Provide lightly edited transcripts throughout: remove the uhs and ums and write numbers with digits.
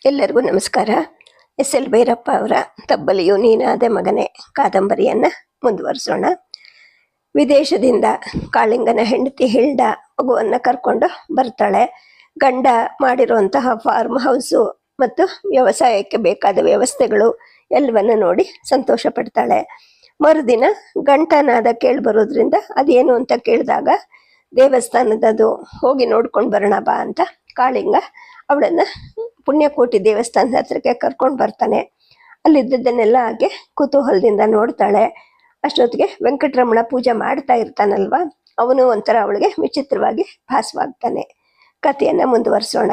ಎಲ್ಲರಿಗೂ ನಮಸ್ಕಾರ. ಎಸ್ ಭೈರಪ್ಪ ಅವರ ತಬ್ಬಲಿಯು ನೀನಾದೆ ಮಗನೇ ಕಾದಂಬರಿಯನ್ನು ಮುಂದುವರಿಸೋಣ. ವಿದೇಶದಿಂದ ಕಾಳಿಂಗನ ಹೆಂಡತಿ ಹಿಲ್ಡ ಮಗುವನ್ನು ಕರ್ಕೊಂಡು ಬರ್ತಾಳೆ. ಗಂಡ ಮಾಡಿರುವಂತಹ ಫಾರ್ಮ್ ಹೌಸು ಮತ್ತು ವ್ಯವಸಾಯಕ್ಕೆ ಬೇಕಾದ ವ್ಯವಸ್ಥೆಗಳು ಎಲ್ಲವನ್ನು ನೋಡಿ ಸಂತೋಷ ಪಡ್ತಾಳೆ. ಮರುದಿನ ಗಂಟನಾದ ಕೇಳಿಬರೋದ್ರಿಂದ ಅದೇನು ಅಂತ ಕೇಳಿದಾಗ ದೇವಸ್ಥಾನದದು ಹೋಗಿ ನೋಡ್ಕೊಂಡು ಬರೋಣ ಬಾ ಅಂತ ಕಾಳಿಂಗ ಅವಳನ್ನು ಪುಣ್ಯಕೋಟಿ ದೇವಸ್ಥಾನದ ಹತ್ರಕ್ಕೆ ಕರ್ಕೊಂಡು ಬರ್ತಾನೆ. ಅಲ್ಲಿದ್ದದ್ದನ್ನೆಲ್ಲ ಹಾಗೆ ಕುತೂಹಲದಿಂದ ನೋಡ್ತಾಳೆ. ಅಷ್ಟೊತ್ತಿಗೆ ವೆಂಕಟರಮಣ ಪೂಜೆ ಮಾಡ್ತಾ ಇರ್ತಾನಲ್ವ, ಅವನು ಒಂಥರ ಅವಳಿಗೆ ವಿಚಿತ್ರವಾಗಿ ಭಾಸವಾಗ್ತಾನೆ. ಕಥೆಯನ್ನು ಮುಂದುವರಿಸೋಣ.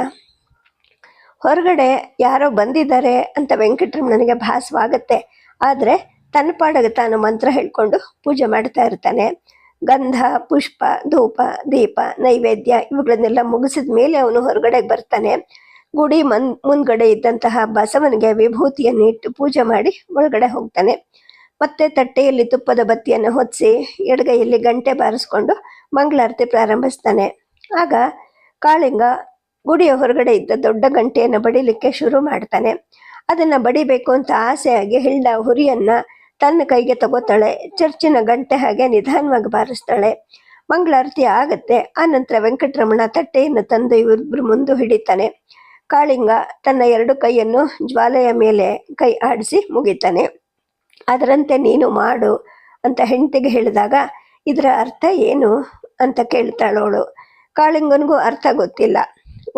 ಹೊರಗಡೆ ಯಾರೋ ಬಂದಿದ್ದಾರೆ ಅಂತ ವೆಂಕಟರಮಣನಿಗೆ ಭಾಸವಾಗತ್ತೆ. ಆದರೆ ತನ್ನ ಪಾಡಿಗೆ ತಾನು ಮಂತ್ರ ಹೇಳ್ಕೊಂಡು ಪೂಜೆ ಮಾಡ್ತಾ ಇರ್ತಾನೆ. ಗಂಧ, ಪುಷ್ಪ, ಧೂಪ, ದೀಪ, ನೈವೇದ್ಯ ಇವುಗಳನ್ನೆಲ್ಲ ಮುಗಿಸಿದ ಮೇಲೆ ಅವನು ಹೊರಗಡೆಗೆ ಬರ್ತಾನೆ. ಗುಡಿ ಮುಂದ್ಗಡೆ ಇದ್ದಂತಹ ಬಸವನಿಗೆ ವಿಭೂತಿಯನ್ನು ಇಟ್ಟು ಪೂಜೆ ಮಾಡಿ ಒಳಗಡೆ ಹೋಗ್ತಾನೆ. ಮತ್ತೆ ತಟ್ಟೆಯಲ್ಲಿ ತುಪ್ಪದ ಬತ್ತಿಯನ್ನು ಹೊತ್ತಿಸಿ ಎಡಗೈಯಲ್ಲಿ ಗಂಟೆ ಬಾರಿಸ್ಕೊಂಡು ಮಂಗಳಾರತಿ ಪ್ರಾರಂಭಿಸ್ತಾನೆ. ಆಗ ಕಾಳಿಂಗ ಗುಡಿಯ ಹೊರಗಡೆ ಇದ್ದ ದೊಡ್ಡ ಗಂಟೆಯನ್ನು ಬಡಿಲಿಕ್ಕೆ ಶುರು ಮಾಡ್ತಾನೆ. ಅದನ್ನ ಬಡಿಬೇಕು ಅಂತ ಆಸೆಯಾಗಿ ಹಿಲ್ಡ ಹುರಿಯನ್ನ ತನ್ನ ಕೈಗೆ ತಗೋತಾಳೆ. ಚರ್ಚಿನ ಗಂಟೆ ಹಾಗೆ ನಿಧಾನವಾಗಿ ಬಾರಿಸ್ತಾಳೆ. ಮಂಗಳಾರತಿ ಆಗತ್ತೆ. ಆನಂತರ ವೆಂಕಟರಮಣ ತಟ್ಟೆಯನ್ನು ತಂದು ಇವರಿಬ್ರು ಮುಂದೆ ಹಿಡಿತಾನೆ. ಕಾಳಿಂಗ ತನ್ನ ಎರಡು ಕೈಯನ್ನು ಜ್ವಾಲೆಯ ಮೇಲೆ ಕೈ ಆಡಿಸಿ ಮುಗಿತಾನೆ. ಅದರಂತೆ ನೀನು ಮಾಡು ಅಂತ ಹೆಂಡತಿಗೆ ಹೇಳಿದಾಗ ಇದರ ಅರ್ಥ ಏನು ಅಂತ ಕೇಳ್ತಾಳವಳು. ಕಾಳಿಂಗನಿಗೂ ಅರ್ಥ ಗೊತ್ತಿಲ್ಲ.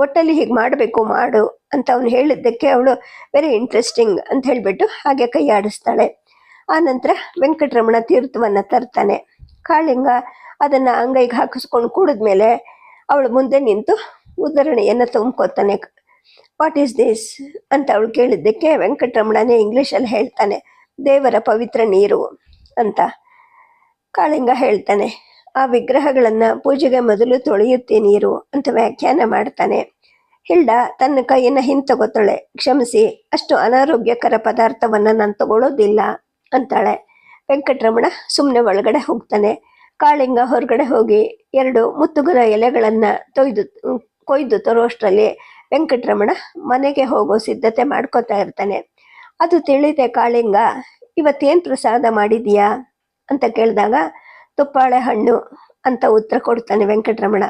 ಒಟ್ಟಲ್ಲಿ ಹೀಗೆ ಮಾಡಬೇಕು ಮಾಡು ಅಂತ ಅವನು ಹೇಳಿದ್ದಕ್ಕೆ ಅವಳು ವೆರಿ ಇಂಟ್ರೆಸ್ಟಿಂಗ್ ಅಂತ ಹೇಳಿಬಿಟ್ಟು ಹಾಗೆ ಕೈ ಆಡಿಸ್ತಾಳೆ. ಆನಂತರ ವೆಂಕಟರಮಣ ತೀರ್ಥವನ್ನು ತರ್ತಾನೆ. ಕಾಳಿಂಗ ಅದನ್ನು ಅಂಗೈಗೆ ಹಾಕಿಸ್ಕೊಂಡು ಕೂಡಿದ್ಮೇಲೆ ಅವಳು ಮುಂದೆ ನಿಂತು ಉದ್ಧರಣೆಯನ್ನು ತುಂಬ್ಕೋತಾನೆ. ವಾಟ್ ಈಸ್ ದಿಸ್ ಅಂತ ಅವಳು ಕೇಳಿದ್ದಕ್ಕೆ ವೆಂಕಟರಮಣನೇ ಇಂಗ್ಲೀಷಲ್ಲಿ ಹೇಳ್ತಾನೆ, ದೇವರ ಪವಿತ್ರ ನೀರು ಅಂತ. ಕಾಳಿಂಗ ಹೇಳ್ತಾನೆ, ಆ ವಿಗ್ರಹಗಳನ್ನು ಪೂಜೆಗೆ ಮೊದಲು ತೊಳೆಯುತ್ತೆ ನೀರು ಅಂತ ವ್ಯಾಖ್ಯಾನ ಮಾಡ್ತಾನೆ. ಹಿಲ್ಡ ತನ್ನ ಕೈಯನ್ನು ಹಿಂತಗೋತಾಳೆ. ಕ್ಷಮಿಸಿ, ಅಷ್ಟು ಅನಾರೋಗ್ಯಕರ ಪದಾರ್ಥವನ್ನು ನಾನು ತಗೊಳ್ಳೋದಿಲ್ಲ ಅಂತಾಳೆ. ವೆಂಕಟರಮಣ ಸುಮ್ಮನೆ ಒಳಗಡೆ ಹೋಗ್ತಾನೆ. ಕಾಳಿಂಗ ಹೊರಗಡೆ ಹೋಗಿ 2 ಮುತ್ತುಗುರ ಎಲೆಗಳನ್ನು ಕೊಯ್ದು ತರೋಷ್ಟರಲ್ಲಿ ವೆಂಕಟರಮಣ ಮನೆಗೆ ಹೋಗೋ ಸಿದ್ಧತೆ ಮಾಡ್ಕೋತಾ ಇರ್ತಾನೆ. ಅದು ತಿಳಿದೆ ಕಾಳಿಂಗ, ಇವತ್ತೇನು ಪ್ರಸಾದ ಮಾಡಿದೀಯಾ ಅಂತ ಕೇಳಿದಾಗ ತುಪ್ಪಾಳೆಹಣ್ಣು ಅಂತ ಉತ್ತರ ಕೊಡ್ತಾನೆ ವೆಂಕಟರಮಣ.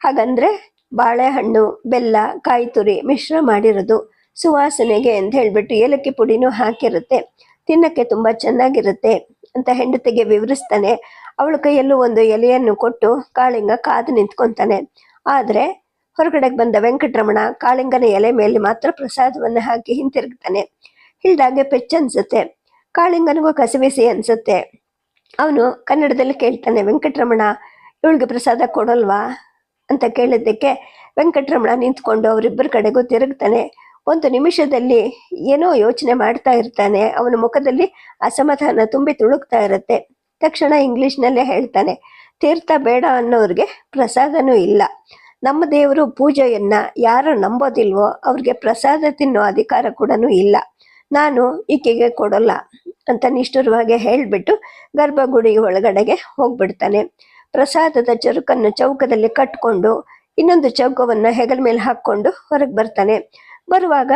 ಹಾಗಂದ್ರೆ ಬಾಳೆಹಣ್ಣು, ಬೆಲ್ಲ, ಕಾಯಿ ತುರಿ ಮಿಶ್ರ ಮಾಡಿರೋದು, ಸುವಾಸನೆಗೆ ಅಂತ ಹೇಳ್ಬಿಟ್ಟು ಏಲಕ್ಕಿ ಪುಡಿನೂ ಹಾಕಿರುತ್ತೆ, ತಿನ್ನಕ್ಕೆ ತುಂಬ ಚೆನ್ನಾಗಿರುತ್ತೆ ಅಂತ ಹೆಂಡತಿಗೆ ವಿವರಿಸ್ತಾನೆ. ಅವಳ ಕೈಯಲ್ಲೂ ಒಂದು ಎಲೆಯನ್ನು ಕೊಟ್ಟು ಕಾಳಿಂಗ ಕಾದು ನಿಂತ್ಕೊತಾನೆ. ಆದರೆ ಹೊರಗಡೆಗೆ ಬಂದ ವೆಂಕಟರಮಣ ಕಾಳಿಂಗನ ಎಲೆ ಮೇಲೆ ಮಾತ್ರ ಪ್ರಸಾದವನ್ನು ಹಾಕಿ ಹಿಂತಿರುಗ್ತಾನೆ. ಹಿಲ್ಡಾಗೆ ಪೆಚ್ಚನ್ಸುತ್ತೆ. ಕಾಳಿಂಗನಿಗೂ ಕಸಬಿಸಿ ಅನ್ಸುತ್ತೆ. ಅವನು ಕನ್ನಡದಲ್ಲಿ ಕೇಳ್ತಾನೆ, ವೆಂಕಟರಮಣ ಇವಳಿಗೆ ಪ್ರಸಾದ ಕೊಡಲ್ವಾ ಅಂತ ಕೇಳಿದ್ದಕ್ಕೆ ವೆಂಕಟರಮಣ ನಿಂತ್ಕೊಂಡು ಅವರಿಬ್ಬರ ಕಡೆಗೂ ತಿರುಗ್ತಾನೆ. 1 ನಿಮಿಷದಲ್ಲಿ ಏನೋ ಯೋಚನೆ ಮಾಡ್ತಾ ಇರ್ತಾನೆ. ಅವನ ಮುಖದಲ್ಲಿ ಅಸಮಾಧಾನ ತುಂಬಿ ತುಳುಕ್ತಾ ಇರುತ್ತೆ. ತಕ್ಷಣ ಇಂಗ್ಲೀಷ್ನಲ್ಲೇ ಹೇಳ್ತಾನೆ, ತೀರ್ಥ ಬೇಡ ಅನ್ನೋರಿಗೆ ಪ್ರಸಾದನೂ ಇಲ್ಲ. ನಮ್ಮ ದೇವರು ಪೂಜೆಯನ್ನ ಯಾರು ನಂಬೋದಿಲ್ವೋ ಅವ್ರಿಗೆ ಪ್ರಸಾದ ತಿನ್ನೋ ಅಧಿಕಾರ ಕೂಡ ಇಲ್ಲ. ನಾನು ಈಕೆಗೆ ಕೊಡಲ್ಲ ಅಂತ ನಿಷ್ಠುರವಾಗಿ ಹೇಳಿಬಿಟ್ಟು ಗರ್ಭಗುಡಿ ಒಳಗಡೆಗೆ ಹೋಗ್ಬಿಡ್ತಾನೆ. ಪ್ರಸಾದದ ಚರುಕನ್ನು ಚೌಕದಲ್ಲಿ ಕಟ್ಕೊಂಡು ಇನ್ನೊಂದು ಚೌಕವನ್ನು ಹೆಗಲ ಮೇಲೆ ಹಾಕ್ಕೊಂಡು ಹೊರಗೆ ಬರ್ತಾನೆ. ಬರುವಾಗ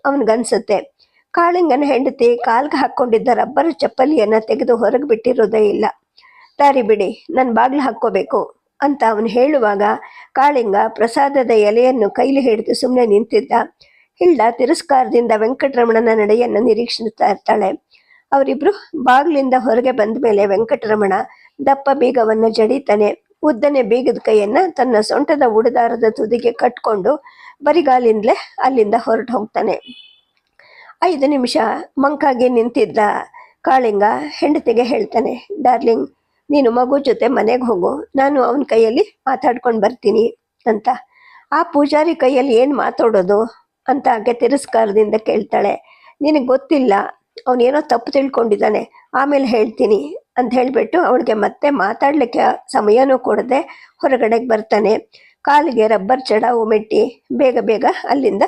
ಅವನಿಗನ್ಸುತ್ತೆ, ಕಾಳಿಂಗನ ಹೆಂಡತಿ ಕಾಲ್ಗೆ ಹಾಕ್ಕೊಂಡಿದ್ದ ರಬ್ಬರ್ ಚಪ್ಪಲಿಯನ್ನು ತೆಗೆದು ಹೊರಗೆ ಬಿಟ್ಟಿರೋದೇ ಇಲ್ಲ. ದಾರಿ ಬಿಡಿ, ನಾನು ಬಾಗಿಲು ಹಾಕ್ಕೋಬೇಕು ಅಂತ ಅವನು ಹೇಳುವಾಗ ಕಾಳಿಂಗ ಪ್ರಸಾದದ ಎಲೆಯನ್ನು ಕೈಲಿ ಹಿಡಿದು ಸುಮ್ಮನೆ ನಿಂತಿದ್ದ. ಹಿಲ್ಡ ತಿರಸ್ಕಾರದಿಂದ ವೆಂಕಟರಮಣನ ನಡೆಯನ್ನು ನಿರೀಕ್ಷಿಸ್ತಾ ಇರ್ತಾಳೆ. ಅವರಿಬ್ರು ಬಾಗಿಲಿಂದ ಹೊರಗೆ ಬಂದ ಮೇಲೆ ವೆಂಕಟರಮಣ ದಪ್ಪ ಬೀಗವನ್ನು ಜಡಿತಾನೆ. ಉದ್ದನೆ ಬೀಗದ ಕೈಯನ್ನ ತನ್ನ ಸೊಂಟದ ಉಡುದಾರದ ತುದಿಗೆ ಕಟ್ಕೊಂಡು ಬರಿಗಾಲಿಂದಲೇ ಅಲ್ಲಿಂದ ಹೊರಟು ಹೋಗ್ತಾನೆ. 5 ನಿಮಿಷ ಮಂಕಾಗಿ ನಿಂತಿದ್ದ ಕಾಳಿಂಗ ಹೆಂಡತಿಗೆ ಹೇಳ್ತಾನೆ, ಡಾರ್ಲಿಂಗ್, ನೀನು ಮಗು ಜೊತೆ ಮನೆಗೆ ಹೋಗು, ನಾನು ಅವನ ಕೈಯಲ್ಲಿ ಮಾತಾಡ್ಕೊಂಡು ಬರ್ತೀನಿ ಅಂತ. ಆ ಪೂಜಾರಿ ಕೈಯಲ್ಲಿ ಏನು ಮಾತಾಡೋದು ಅಂತ ಆಕೆ ತಿರಸ್ಕಾರದಿಂದ ಕೇಳ್ತಾಳೆ. ನಿನಗೆ ಗೊತ್ತಿಲ್ಲ, ಅವನೇನೋ ತಪ್ಪು ತಿಳ್ಕೊಂಡಿದ್ದಾನೆ, ಆಮೇಲೆ ಹೇಳ್ತೀನಿ ಅಂತ ಹೇಳಿಬಿಟ್ಟು ಅವಳಿಗೆ ಮತ್ತೆ ಮಾತಾಡಲಿಕ್ಕೆ ಸಮಯನೂ ಕೊಡದೆ ಹೊರಗಡೆಗೆ ಬರ್ತಾನೆ. ಕಾಲಿಗೆ ರಬ್ಬರ್ ಚಡಾವು ಮೆಟ್ಟಿ ಬೇಗ ಬೇಗ ಅಲ್ಲಿಂದ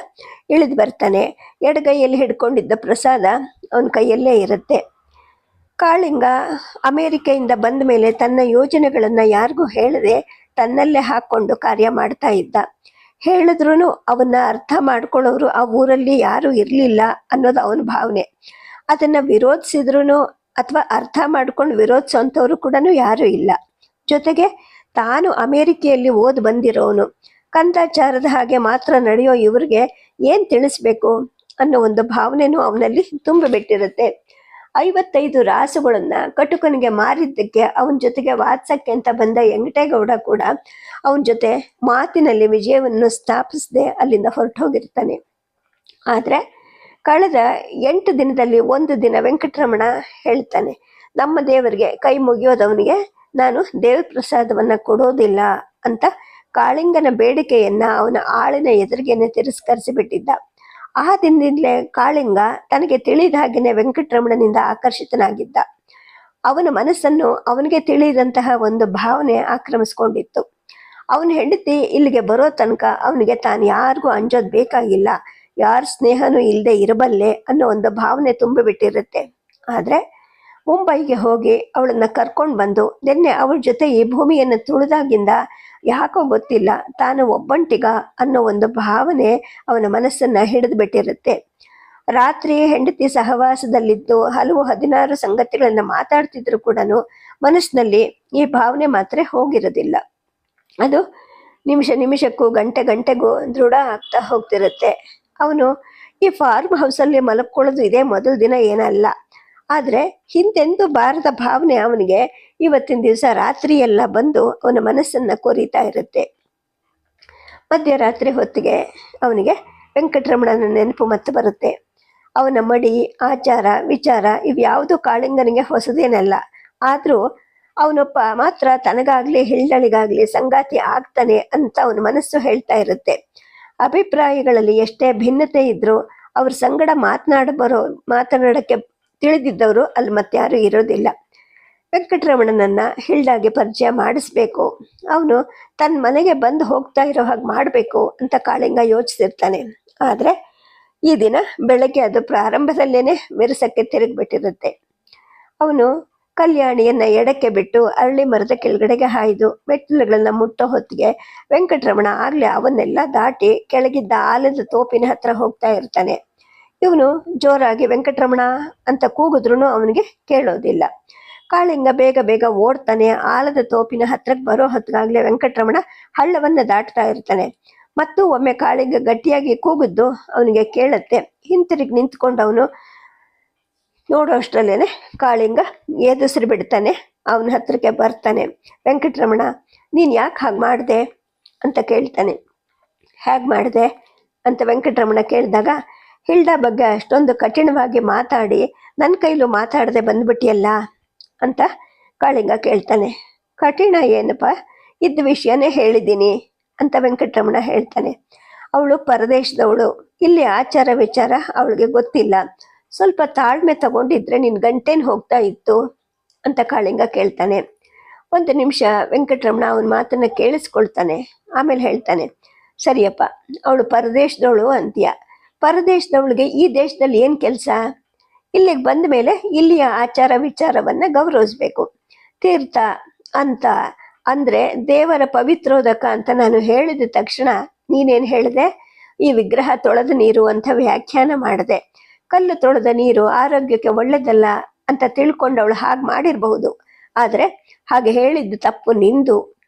ಇಳಿದು ಬರ್ತಾನೆ. ಎಡಗೈಯಲ್ಲಿ ಹಿಡ್ಕೊಂಡಿದ್ದ ಪ್ರಸಾದ ಅವನ ಕೈಯಲ್ಲೇ ಇರುತ್ತೆ. ಕಾಳಿಂಗ ಅಮೇರಿಕೆಯಿಂದ ಬಂದ ಮೇಲೆ ತನ್ನ ಯೋಜನೆಗಳನ್ನು ಯಾರಿಗೂ ಹೇಳದೆ ತನ್ನಲ್ಲೇ ಹಾಕ್ಕೊಂಡು ಕಾರ್ಯ ಮಾಡ್ತಾ ಇದ್ದ. ಹೇಳಿದ್ರೂ ಅವನ್ನ ಅರ್ಥ ಮಾಡ್ಕೊಳ್ಳೋರು ಆ ಊರಲ್ಲಿ ಯಾರೂ ಇರಲಿಲ್ಲ ಅನ್ನೋದು ಅವನ ಭಾವನೆ. ಅದನ್ನು ವಿರೋಧಿಸಿದ್ರು ಅಥವಾ ಅರ್ಥ ಮಾಡ್ಕೊಂಡು ವಿರೋಧಿಸೋಂಥವ್ರು ಕೂಡ ಯಾರೂ ಇಲ್ಲ. ಜೊತೆಗೆ ತಾನು ಅಮೇರಿಕೆಯಲ್ಲಿ ಓದಿ ಬಂದಿರೋನು, ಕಂದಾಚಾರದ ಹಾಗೆ ಮಾತ್ರ ನಡೆಯೋ ಇವ್ರಿಗೆ ಏನು ತಿಳಿಸ್ಬೇಕು ಅನ್ನೋ ಒಂದು ಭಾವನೆನೂ ಅವನಲ್ಲಿ ತುಂಬಿಬಿಟ್ಟಿರುತ್ತೆ. 55 ರಾಸುಗಳನ್ನ ಕಟುಕನಿಗೆ ಮಾರಿದ್ದಕ್ಕೆ ಅವನ ಜೊತೆಗೆ ವಾದ್ಸಕ್ಕೆ ಅಂತ ಬಂದ ವೆಂಕಟೇಗೌಡ ಕೂಡ ಅವನ ಜೊತೆ ಮಾತಿನಲ್ಲಿ ವಿಜಯವನ್ನು ಸ್ಥಾಪಿಸದೆ ಅಲ್ಲಿಂದ ಹೊರಟೋಗಿರ್ತಾನೆ. ಆದರೆ ಕಳೆದ 8 ದಿನದಲ್ಲಿ ಒಂದು ದಿನ ವೆಂಕಟರಮಣ ಹೇಳ್ತಾನೆ, ನಮ್ಮ ದೇವರಿಗೆ ಕೈ ಮುಗಿಯೋದವನಿಗೆ ನಾನು ದೇವ್ರ ಪ್ರಸಾದವನ್ನ ಕೊಡೋದಿಲ್ಲ ಅಂತ ಕಾಳಿಂಗನ ಬೇಡಿಕೆಯನ್ನ ಅವನ ಆಳಿನ ಎದುರಿಗೇನೆ ತಿರಸ್ಕರಿಸಿಬಿಟ್ಟಿದ್ದ. ಆ ದಿನದಿಂದಲೇ ಕಾಳಿಂಗ ತನಗೆ ತಿಳಿದ ಹಾಗೆಯೇ ವೆಂಕಟರಮಣನಿಂದ ಆಕರ್ಷಿತನಾಗಿದ್ದ. ಅವನ ಮನಸ್ಸನ್ನು ಅವನಿಗೆ ತಿಳಿದಂತಹ ಒಂದು ಭಾವನೆ ಆಕ್ರಮಿಸ್ಕೊಂಡಿತ್ತು. ಅವನ ಹೆಂಡತಿ ಇಲ್ಲಿಗೆ ಬರೋ ತನಕ ಅವನಿಗೆ ತಾನು ಯಾರಿಗೂ ಅಂಜೋದು ಬೇಕಾಗಿಲ್ಲ, ಯಾರ ಸ್ನೇಹನೂ ಇಲ್ಲದೆ ಇರಬಲ್ಲೆ ಅನ್ನೋ ಒಂದು ಭಾವನೆ ತುಂಬಿಬಿಟ್ಟಿರುತ್ತೆ. ಆದರೆ ಮುಂಬೈಗೆ ಹೋಗಿ ಅವಳನ್ನ ಕರ್ಕೊಂಡು ಬಂದು ನಿನ್ನೆ ಅವಳ ಜೊತೆ ಈ ಭೂಮಿಯನ್ನು ತುಳಿದಾಗಿಂದ ಯಾಕೋ ಗೊತ್ತಿಲ್ಲ ತಾನು ಒಬ್ಬಂಟಿಗ ಅನ್ನೋ ಒಂದು ಭಾವನೆ ಅವನ ಮನಸ್ಸನ್ನು ಹಿಡಿದು ಬಿಟ್ಟಿರುತ್ತೆ. ರಾತ್ರಿ ಹೆಂಡತಿ ಸಹವಾಸದಲ್ಲಿದ್ದು 16 ಸಂಗತಿಗಳನ್ನು ಮಾತಾಡ್ತಿದ್ರು ಕೂಡ ಮನಸ್ಸಿನಲ್ಲಿ ಈ ಭಾವನೆ ಮಾತ್ರ ಹೋಗಿರೋದಿಲ್ಲ. ಅದು ನಿಮಿಷಕ್ಕೂ ಗಂಟೆಗೂ ದೃಢ ಆಗ್ತಾ ಹೋಗ್ತಿರುತ್ತೆ. ಅವನು ಈ ಫಾರ್ಮ್ ಹೌಸಲ್ಲಿ ಮಲಕ್ಕೊಳ್ಳೋದು ಇದೇ ಮೊದಲ ದಿನ ಏನಲ್ಲ. ಆದರೆ ಹಿಂದೆಂದೂ ಬಾರದ ಭಾವನೆ ಅವನಿಗೆ ಇವತ್ತಿನ ದಿವಸ ರಾತ್ರಿ ಎಲ್ಲ ಬಂದು ಅವನ ಮನಸ್ಸನ್ನು ಕೊರೀತಾ ಇರುತ್ತೆ. ಮಧ್ಯರಾತ್ರಿ ಹೊತ್ತಿಗೆ ಅವನಿಗೆ ವೆಂಕಟರಮಣನ ನೆನಪು ಮತ್ತೆ ಬರುತ್ತೆ. ಅವನ ಮಡಿ, ಆಚಾರ, ವಿಚಾರ ಇವ್ಯಾವುದು ಕಾಳಿಂಗನಿಗೆ ಹೊಸದೇನಲ್ಲ. ಆದರೂ ಅವನೊಬ್ಬ ಮಾತ್ರ ತನಗಾಗ್ಲಿ ಹಿಳ್ದಳಿಗಾಗ್ಲಿ ಸಂಗಾತಿ ಆಗ್ತಾನೆ ಅಂತ ಅವನ ಮನಸ್ಸು ಹೇಳ್ತಾ ಇರುತ್ತೆ. ಅಭಿಪ್ರಾಯಗಳಲ್ಲಿ ಎಷ್ಟೇ ಭಿನ್ನತೆ ಇದ್ರೂ ಅವ್ರ ಸಂಗಡ ಮಾತನಾಡಕ್ಕೆ ತಿಳಿದಿದ್ದವರು ಅಲ್ಲಿ ಮತ್ತಾರೂ ಇರೋದಿಲ್ಲ. ವೆಂಕಟರಮಣನನ್ನ ಹಿಳ್ದಾಗೆ ಪರಿಚಯ ಮಾಡಿಸ್ಬೇಕು, ಅವನು ತನ್ನ ಮನೆಗೆ ಬಂದು ಹೋಗ್ತಾ ಇರೋ ಹಾಗೆ ಮಾಡಬೇಕು ಅಂತ ಕಾಳಿಂಗ ಯೋಚಿಸಿರ್ತಾನೆ. ಆದರೆ ಈ ದಿನ ಬೆಳಗ್ಗೆ ಅದು ಪ್ರಾರಂಭದಲ್ಲೇನೆ ಮಿರಸಕ್ಕೆ ತಿರುಗಿಬಿಟ್ಟಿರುತ್ತೆ. ಅವನು ಕಲ್ಯಾಣಿಯನ್ನ ಎಡಕ್ಕೆ ಬಿಟ್ಟು ಅರಳಿ ಮರದ ಕೆಳಗಡೆಗೆ ಹಾಯ್ದು ಮೆಟ್ಟಿಲುಗಳನ್ನ ಮುಟ್ಟೋ ಹೊತ್ತಿಗೆ ವೆಂಕಟರಮಣ ಆಗ್ಲೇ ಅವನ್ನೆಲ್ಲ ದಾಟಿ ಕೆಳಗಿದ್ದ ಆಲದ ತೋಪಿನ ಹತ್ರ ಹೋಗ್ತಾ ಇರ್ತಾನೆ. ಇವನು ಜೋರಾಗಿ ವೆಂಕಟರಮಣ ಅಂತ ಕೂಗಿದ್ರೂ ಅವನಿಗೆ ಕೇಳೋದಿಲ್ಲ. ಕಾಳಿಂಗ ಬೇಗ ಓಡ್ತಾನೆ. ಆಲದ ತೋಪಿನ ಹತ್ರಕ್ಕೆ ಬರೋ ಹೊತ್ತಿಗಾಗ್ಲೇ ವೆಂಕಟರಮಣ ಹಳ್ಳವನ್ನ ದಾಟ್ತಾ ಇರ್ತಾನೆ. ಮತ್ತು ಒಮ್ಮೆ ಕಾಳಿಂಗ ಗಟ್ಟಿಯಾಗಿ ಕೂಗಿದ್ದು ಅವನಿಗೆ ಕೇಳುತ್ತೆ. ಹಿಂತಿರುಗಿ ನಿಂತ್ಕೊಂಡು ಅವನು ನೋಡೋ ಅಷ್ಟರಲ್ಲೇನೆ ಕಾಳಿಂಗ ಎದುಸಿರು ಬಿಡ್ತಾನೆ. ಅವನ ಹತ್ರಕ್ಕೆ ಬರ್ತಾನೆ. ವೆಂಕಟರಮಣ, ನೀನು ಯಾಕೆ ಹಾಗೆ ಮಾಡಿದೆ ಅಂತ ಕೇಳ್ತಾನೆ. ಹೇಗೆ ಮಾಡಿದೆ ಅಂತ ವೆಂಕಟರಮಣ ಕೇಳಿದಾಗ, ಹಿಲ್ಡಾ ಬಗ್ಗೆ ಅಷ್ಟೊಂದು ಕಠಿಣವಾಗಿ ಮಾತಾಡಿ ನನ್ನ ಕೈಲೂ ಮಾತಾಡದೆ ಬಂದ್ಬಿಟ್ಟಿಯಲ್ಲ ಅಂತ ಕಾಳಿಂಗ ಕೇಳ್ತಾನೆ. ಕಠಿಣ ಏನಪ್ಪ, ಇದ್ದ ವಿಷಯನೇ ಹೇಳಿದ್ದೀನಿ ಅಂತ ವೆಂಕಟರಮಣ ಹೇಳ್ತಾನೆ. ಅವಳು ಪರದೇಶದವಳು, ಇಲ್ಲಿ ಆಚಾರ ವಿಚಾರ ಅವಳಿಗೆ ಗೊತ್ತಿಲ್ಲ. ಸ್ವಲ್ಪ ತಾಳ್ಮೆ ತಗೊಂಡಿದ್ರೆ ನಿನ್ನ ಗಂಟೇನು ಹೋಗ್ತಾ ಇತ್ತು ಅಂತ ಕಾಳಿಂಗ ಕೇಳ್ತಾನೆ. ಒಂದು ನಿಮಿಷ ವೆಂಕಟರಮಣ ಅವನ ಮಾತನ್ನ ಕೇಳಿಸ್ಕೊಳ್ತಾನೆ. ಆಮೇಲೆ ಹೇಳ್ತಾನೆ, ಸರಿಯಪ್ಪ, ಅವಳು ಪರದೇಶದವಳು ಅಂತೀಯ. ಪರದೇಶದವಳಿಗೆ ಈ ದೇಶದಲ್ಲಿ ಏನು ಕೆಲಸ? ಇಲ್ಲಿಗೆ ಬಂದ ಮೇಲೆ ಇಲ್ಲಿಯ ಆಚಾರ ವಿಚಾರವನ್ನ ಗೌರವಿಸ್ಬೇಕು. ತೀರ್ಥ ಅಂತ ಅಂದ್ರೆ ದೇವರ ಪವಿತ್ರೋದಕ ಅಂತ ನಾನು ಹೇಳಿದ ತಕ್ಷಣ ನೀನೇನು ಹೇಳಿದೆ? ಈ ವಿಗ್ರಹ ತೊಳೆದ ನೀರು ಅಂತ ವ್ಯಾಖ್ಯಾನ ಮಾಡಿದೆ. ಕಲ್ಲು ತೊಳೆದ ನೀರು ಆರೋಗ್ಯಕ್ಕೆ ಒಳ್ಳೆದಲ್ಲ ಅಂತ ತಿಳ್ಕೊಂಡವಳು ಹಾಗೆ ಮಾಡಿರಬಹುದು. ಆದರೆ ಹಾಗೆ ಹೇಳಿದ್ದು ತಪ್ಪು ನಿಂದು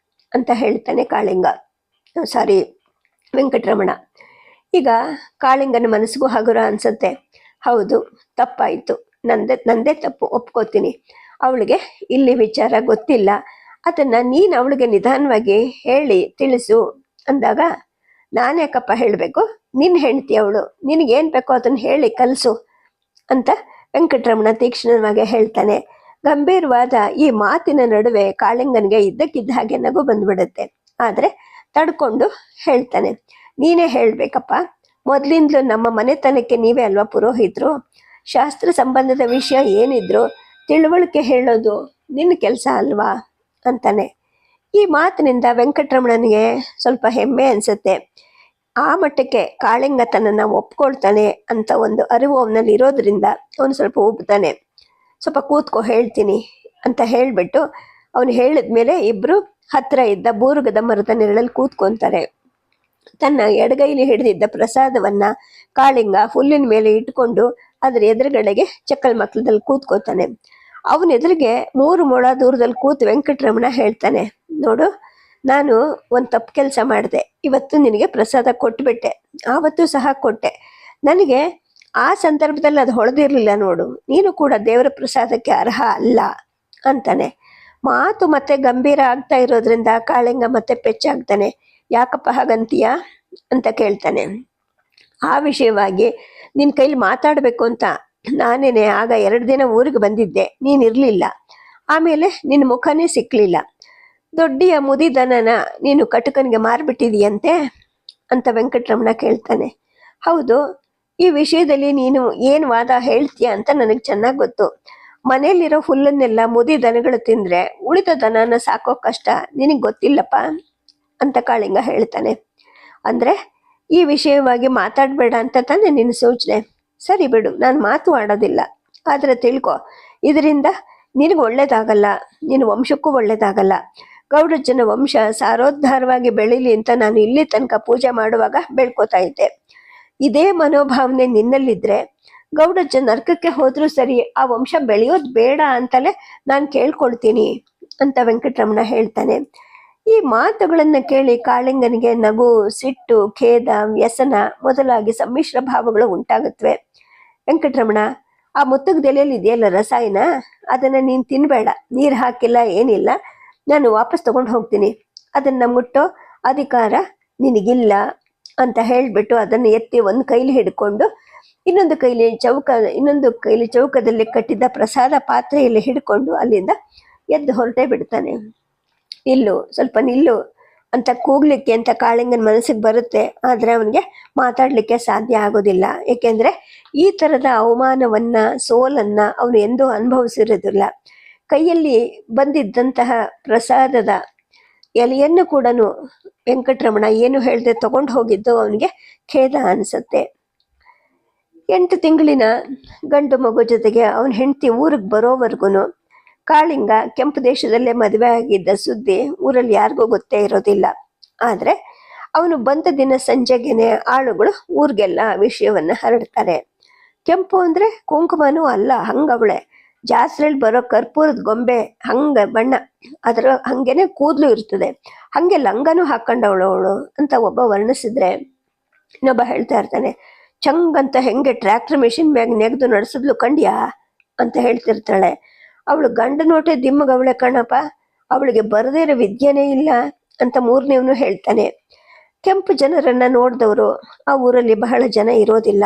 ಅಂತ ಹೇಳ್ತಾನೆ ಕಾಳಿಂಗ, ಸಾರಿ ವೆಂಕಟರಮಣ. ಈಗ ಕಾಳಿಂಗನ ಮನಸ್ಸಿಗೂ ಹಗುರ ಅನ್ಸುತ್ತೆ. ಹೌದು, ತಪ್ಪಾಯಿತು, ನಂದೇ ತಪ್ಪು, ಒಪ್ಕೋತೀನಿ. ಅವಳಿಗೆ ಇಲ್ಲಿ ವಿಚಾರ ಗೊತ್ತಿಲ್ಲ, ಅದನ್ನ ನೀನು ಅವಳಿಗೆ ನಿಧಾನವಾಗಿ ಹೇಳಿ ತಿಳಿಸು ಅಂದಾಗ, ನಾನ್ಯಾಕಪ್ಪ ಹೇಳಬೇಕು? ನಿನ್ನ ಹೆಂಡತಿ ಅವಳು, ನಿನಗೇನು ಬೇಕೋ ಅದನ್ನು ಹೇಳಿ ಕಲಿಸು ಅಂತ ವೆಂಕಟರಮಣ ತೀಕ್ಷ್ಣವಾಗಿ ಹೇಳ್ತಾನೆ. ಗಂಭೀರವಾದ ಈ ಮಾತಿನ ನಡುವೆ ಕಾಳಿಂಗನಿಗೆ ಇದ್ದಕ್ಕಿದ್ದ ಹಾಗೆ ನಗು ಬಂದ್ಬಿಡುತ್ತೆ. ಆದರೆ ತಡ್ಕೊಂಡು ಹೇಳ್ತಾನೆ, ನೀನೇ ಹೇಳಬೇಕಪ್ಪ. ಮೊದಲಿಂದಲೂ ನಮ್ಮ ಮನೆತನಕ್ಕೆ ನೀವೇ ಅಲ್ವಾ ಪುರೋಹಿತರು. ಶಾಸ್ತ್ರ ಸಂಬಂಧದ ವಿಷಯ ಏನಿದ್ರು ತಿಳುವಳಿಕೆ ಹೇಳೋದು ನಿನ್ನ ಕೆಲಸ ಅಲ್ವಾ ಅಂತಾನೆ. ಈ ಮಾತಿನಿಂದ ವೆಂಕಟರಮಣನಿಗೆ ಸ್ವಲ್ಪ ಹೆಮ್ಮೆ ಅನಿಸುತ್ತೆ. ಆ ಮಟ್ಟಕ್ಕೆ ಕಾಳಿಂಗ ತನ್ನನ್ನು ಒಪ್ಕೊಳ್ತಾನೆ ಅಂತ ಒಂದು ಅರಿವು ಅವನಲ್ಲಿ ಇರೋದ್ರಿಂದ ಅವನು ಸ್ವಲ್ಪ ಉಬ್ತಾನೆ. ಸ್ವಲ್ಪ ಕೂತ್ಕೋ ಹೇಳ್ತೀನಿ ಅಂತ ಹೇಳಿಬಿಟ್ಟು ಅವನು ಹೇಳಿದ್ಮೇಲೆ ಇಬ್ಬರು ಹತ್ತಿರ ಇದ್ದ ಬೂರುಗದ ಮರದ ನೆರಳಲ್ಲಿ ಕೂತ್ಕೊತಾರೆ. ತನ್ನ ಎಡಗೈಲಿ ಹಿಡಿದಿದ್ದ ಪ್ರಸಾದವನ್ನ ಕಾಳಿಂಗ ಹುಲ್ಲಿನ ಮೇಲೆ ಇಟ್ಕೊಂಡು ಅದ್ರ ಎದುರುಗಡೆಗೆ ಚಕ್ಕಲ್ ಮಕ್ಕಳದಲ್ಲಿ ಕೂತ್ಕೋತಾನೆ. ಅವನ ಎದುರಿಗೆ 3 ಮೊಳ ದೂರದಲ್ಲಿ ಕೂತು ವೆಂಕಟರಮಣ ಹೇಳ್ತಾನೆ, ನೋಡು, ನಾನು ಒಂದು ತಪ್ಪು ಕೆಲಸ ಮಾಡಿದೆ. ಇವತ್ತು ನಿನಗೆ ಪ್ರಸಾದ ಕೊಟ್ಬಿಟ್ಟೆ, ಆವತ್ತೂ ಸಹ ಕೊಟ್ಟೆ. ನನಗೆ ಆ ಸಂದರ್ಭದಲ್ಲಿ ಅದು ಹೊಳೆದಿರ್ಲಿಲ್ಲ ನೋಡು, ನೀನು ಕೂಡ ದೇವರ ಪ್ರಸಾದಕ್ಕೆ ಅರ್ಹ ಅಲ್ಲ ಅಂತಾನೆ. ಮಾತು ಮತ್ತೆ ಗಂಭೀರ ಆಗ್ತಾ ಇರೋದ್ರಿಂದ ಕಾಳಿಂಗ ಮತ್ತೆ ಪೆಚ್ಚಾಗ್ತಾನೆ. ಯಾಕಪ್ಪ ಹಾಗಂತೀಯ ಅಂತ ಕೇಳ್ತಾನೆ. ಆ ವಿಷಯವಾಗಿ ನಿನ್ನ ಕೈಲಿ ಮಾತಾಡಬೇಕು ಅಂತ ನಾನೇನೆ ಆಗ 2 ದಿನ ಊರಿಗೆ ಬಂದಿದ್ದೆ, ನೀನಿರ್ಲಿಲ್ಲ. ಆಮೇಲೆ ನಿನ್ನ ಮುಖನೇ ಸಿಕ್ಲಿಲ್ಲ. ದೊಡ್ಡಿಯ ಮುದಿದನನ ನೀನು ಕಟಕನಿಗೆ ಮಾರ್ಬಿಟ್ಟಿದೀಯಂತೆ ಅಂತ ವೆಂಕಟರಮಣ ಕೇಳ್ತಾನೆ. ಹೌದು, ಈ ವಿಷಯದಲ್ಲಿ ನೀನು ಏನು ವಾದ ಹೇಳ್ತೀಯ ಅಂತ ನನಗೆ ಚೆನ್ನಾಗಿ ಗೊತ್ತು. ಮನೆಯಲ್ಲಿರೋ ಹುಲ್ಲನ್ನೆಲ್ಲ ಮುದಿ ದನಗಳು ತಿಂದ್ರೆ ಉಳಿದ ದನನ ಸಾಕೋ ಕಷ್ಟ ನಿನಗೆ ಗೊತ್ತಿಲ್ಲಪ್ಪ ಅಂತ ಕಾಳಿಂಗ ಹೇಳ್ತಾನೆ. ಅಂದ್ರೆ ಈ ವಿಷಯವಾಗಿ ಮಾತಾಡಬೇಡ ಅಂತ ತಾನೇ ನಿನ್ನ ಸೂಚನೆ? ಸರಿ ಬಿಡು, ನಾನು ಮಾತು ಆಡೋದಿಲ್ಲ. ಆದ್ರೆ ತಿಳ್ಕೊ, ಇದರಿಂದ ನಿನಗೆ ಒಳ್ಳೇದಾಗಲ್ಲ, ನಿನ್ನ ವಂಶಕ್ಕೂ ಒಳ್ಳೇದಾಗಲ್ಲ. ಗೌಡಜ್ಜನ ವಂಶ ಸಾರೋದ್ಧಾರವಾಗಿ ಬೆಳೀಲಿ ಅಂತ ನಾನು ಇಲ್ಲಿ ತನಕ ಪೂಜೆ ಮಾಡುವಾಗ ಬೆಳ್ಕೋತಾ ಇದ್ದೆ. ಇದೇ ಮನೋಭಾವನೆ ನಿನ್ನಲ್ಲಿದ್ರೆ ಗೌಡಜ್ಜ ನರ್ಕಕ್ಕೆ ಹೋದ್ರೂ ಸರಿ, ಆ ವಂಶ ಬೆಳೆಯೋದು ಬೇಡ ಅಂತಲೇ ನಾನು ಕೇಳ್ಕೊಳ್ತೀನಿ ಅಂತ ವೆಂಕಟರಮಣ ಹೇಳ್ತಾನೆ. ಈ ಮಾತುಗಳನ್ನ ಕೇಳಿ ಕಾಳಿಂಗನಿಗೆ ನಗು, ಸಿಟ್ಟು, ಖೇದ, ವ್ಯಸನ ಮೊದಲಾಗಿ ಸಮ್ಮಿಶ್ರ ಭಾವಗಳು ಉಂಟಾಗುತ್ತವೆ. ವೆಂಕಟರಮಣ, ಆ ಮುತ್ತುಗದೆಲೆಯಲ್ಲಿ ಇದೆಯಲ್ಲ ರಸಾಯನ, ಅದನ್ನ ನೀನು ತಿನ್ಬೇಡ. ನೀರು ಹಾಕಿಲ್ಲ, ಏನಿಲ್ಲ, ನಾನು ವಾಪಸ್ ತಗೊಂಡು ಹೋಗ್ತೀನಿ. ಅದನ್ನ ಮುಟ್ಟೋ ಅಧಿಕಾರ ನಿನಗಿಲ್ಲ ಅಂತ ಹೇಳ್ಬಿಟ್ಟು ಅದನ್ನು ಎತ್ತಿ ಒಂದು ಕೈಲಿ ಹಿಡ್ಕೊಂಡು ಇನ್ನೊಂದು ಕೈಲಿ ಚೌಕದಲ್ಲಿ ಕಟ್ಟಿದ್ದ ಪ್ರಸಾದ ಪಾತ್ರೆಯಲ್ಲಿ ಹಿಡ್ಕೊಂಡು ಅಲ್ಲಿಂದ ಎದ್ದು ಹೊರಟೇ ಬಿಡ್ತಾನೆ. ಸ್ವಲ್ಪ ನಿಲ್ಲು ಅಂತ ಕೂಗ್ಲಿಕ್ಕೆ ಅಂತ ಕಾಳಿಂಗನ ಮನಸ್ಸಿಗೆ ಬರುತ್ತೆ. ಆದ್ರೆ ಅವನಿಗೆ ಮಾತಾಡ್ಲಿಕ್ಕೆ ಸಾಧ್ಯ ಆಗೋದಿಲ್ಲ. ಏಕೆಂದ್ರೆ ಈ ತರದ ಅವಮಾನವನ್ನ, ಸೋಲನ್ನ ಅವನು ಎಂದೂ ಅನುಭವಿಸಿರೋದಿಲ್ಲ. ಕೈಯಲ್ಲಿ ಬಂದಿದ್ದಂತಹ ಪ್ರಸಾದದ ಎಲೆಯನ್ನು ಕೂಡ ವೆಂಕಟರಮಣ ಏನು ಹೇಳ್ದೆ ತಗೊಂಡು ಹೋಗಿದ್ದು ಅವನಿಗೆ ಖೇದ ಅನಿಸುತ್ತೆ. 8 ತಿಂಗಳಿನ ಗಂಡು ಮಗು ಜೊತೆಗೆ ಅವನ ಹೆಂಡತಿ ಊರಿಗೆ ಬರೋವರೆಗೂ ಕಾಳಿಂಗ ಕೆಂಪು ದೇಶದಲ್ಲೇ ಮದುವೆ ಆಗಿದ್ದ ಸುದ್ದಿ ಊರಲ್ಲಿ ಯಾರಿಗೂ ಗೊತ್ತೇ ಇರೋದಿಲ್ಲ. ಆದ್ರೆ ಅವನು ಬಂದ ದಿನ ಸಂಜೆಗೆನೆ ಆಳುಗಳು ಊರಿಗೆಲ್ಲ ವಿಷಯವನ್ನ ಹರಡ್ತಾರೆ. ಕೆಂಪು ಅಂದ್ರೆ ಕುಂಕುಮನೂ ಅಲ್ಲ, ಹಂಗವಳೆ, ಜಾತ್ರೆಯಲ್ಲಿ ಬರೋ ಕರ್ಪೂರದ ಗೊಂಬೆ ಹಂಗ ಬಣ್ಣ, ಅದರ ಹಂಗೇನೆ ಕೂದಲು ಇರ್ತದೆ, ಹಂಗೆ ಲಂಗನೂ ಹಾಕೊಂಡವಳು ಅಂತ ಒಬ್ಬ ವರ್ಣಿಸಿದ್ರೆ, ಇನ್ನೊಬ್ಬ ಹೇಳ್ತಾ ಇರ್ತಾನೆ, ಚಂಗಂತ ಹೆಂಗೆ ಟ್ರ್ಯಾಕ್ಟರ್ ಮೆಷಿನ್ ಮ್ಯಾಗ ನೆಗೆದು ನಡೆಸಿದ್ಲು ಕಂಡ್ಯಾ ಅಂತ ಹೇಳ್ತಿರ್ತಾಳೆ. ಅವಳು ಗಂಡ ನೋಟೆ ದಿಮ್ಮಗವಳೆ ಕಣಪ್ಪ, ಅವಳಿಗೆ ಬರದೇ ಇರೋ ವಿದ್ಯೆನೇ ಇಲ್ಲ ಅಂತ 3ನೇವನು ಹೇಳ್ತಾನೆ. ಕೆಂಪು ಜನರನ್ನ ನೋಡಿದವರು ಆ ಊರಲ್ಲಿ ಬಹಳ ಜನ ಇರೋದಿಲ್ಲ.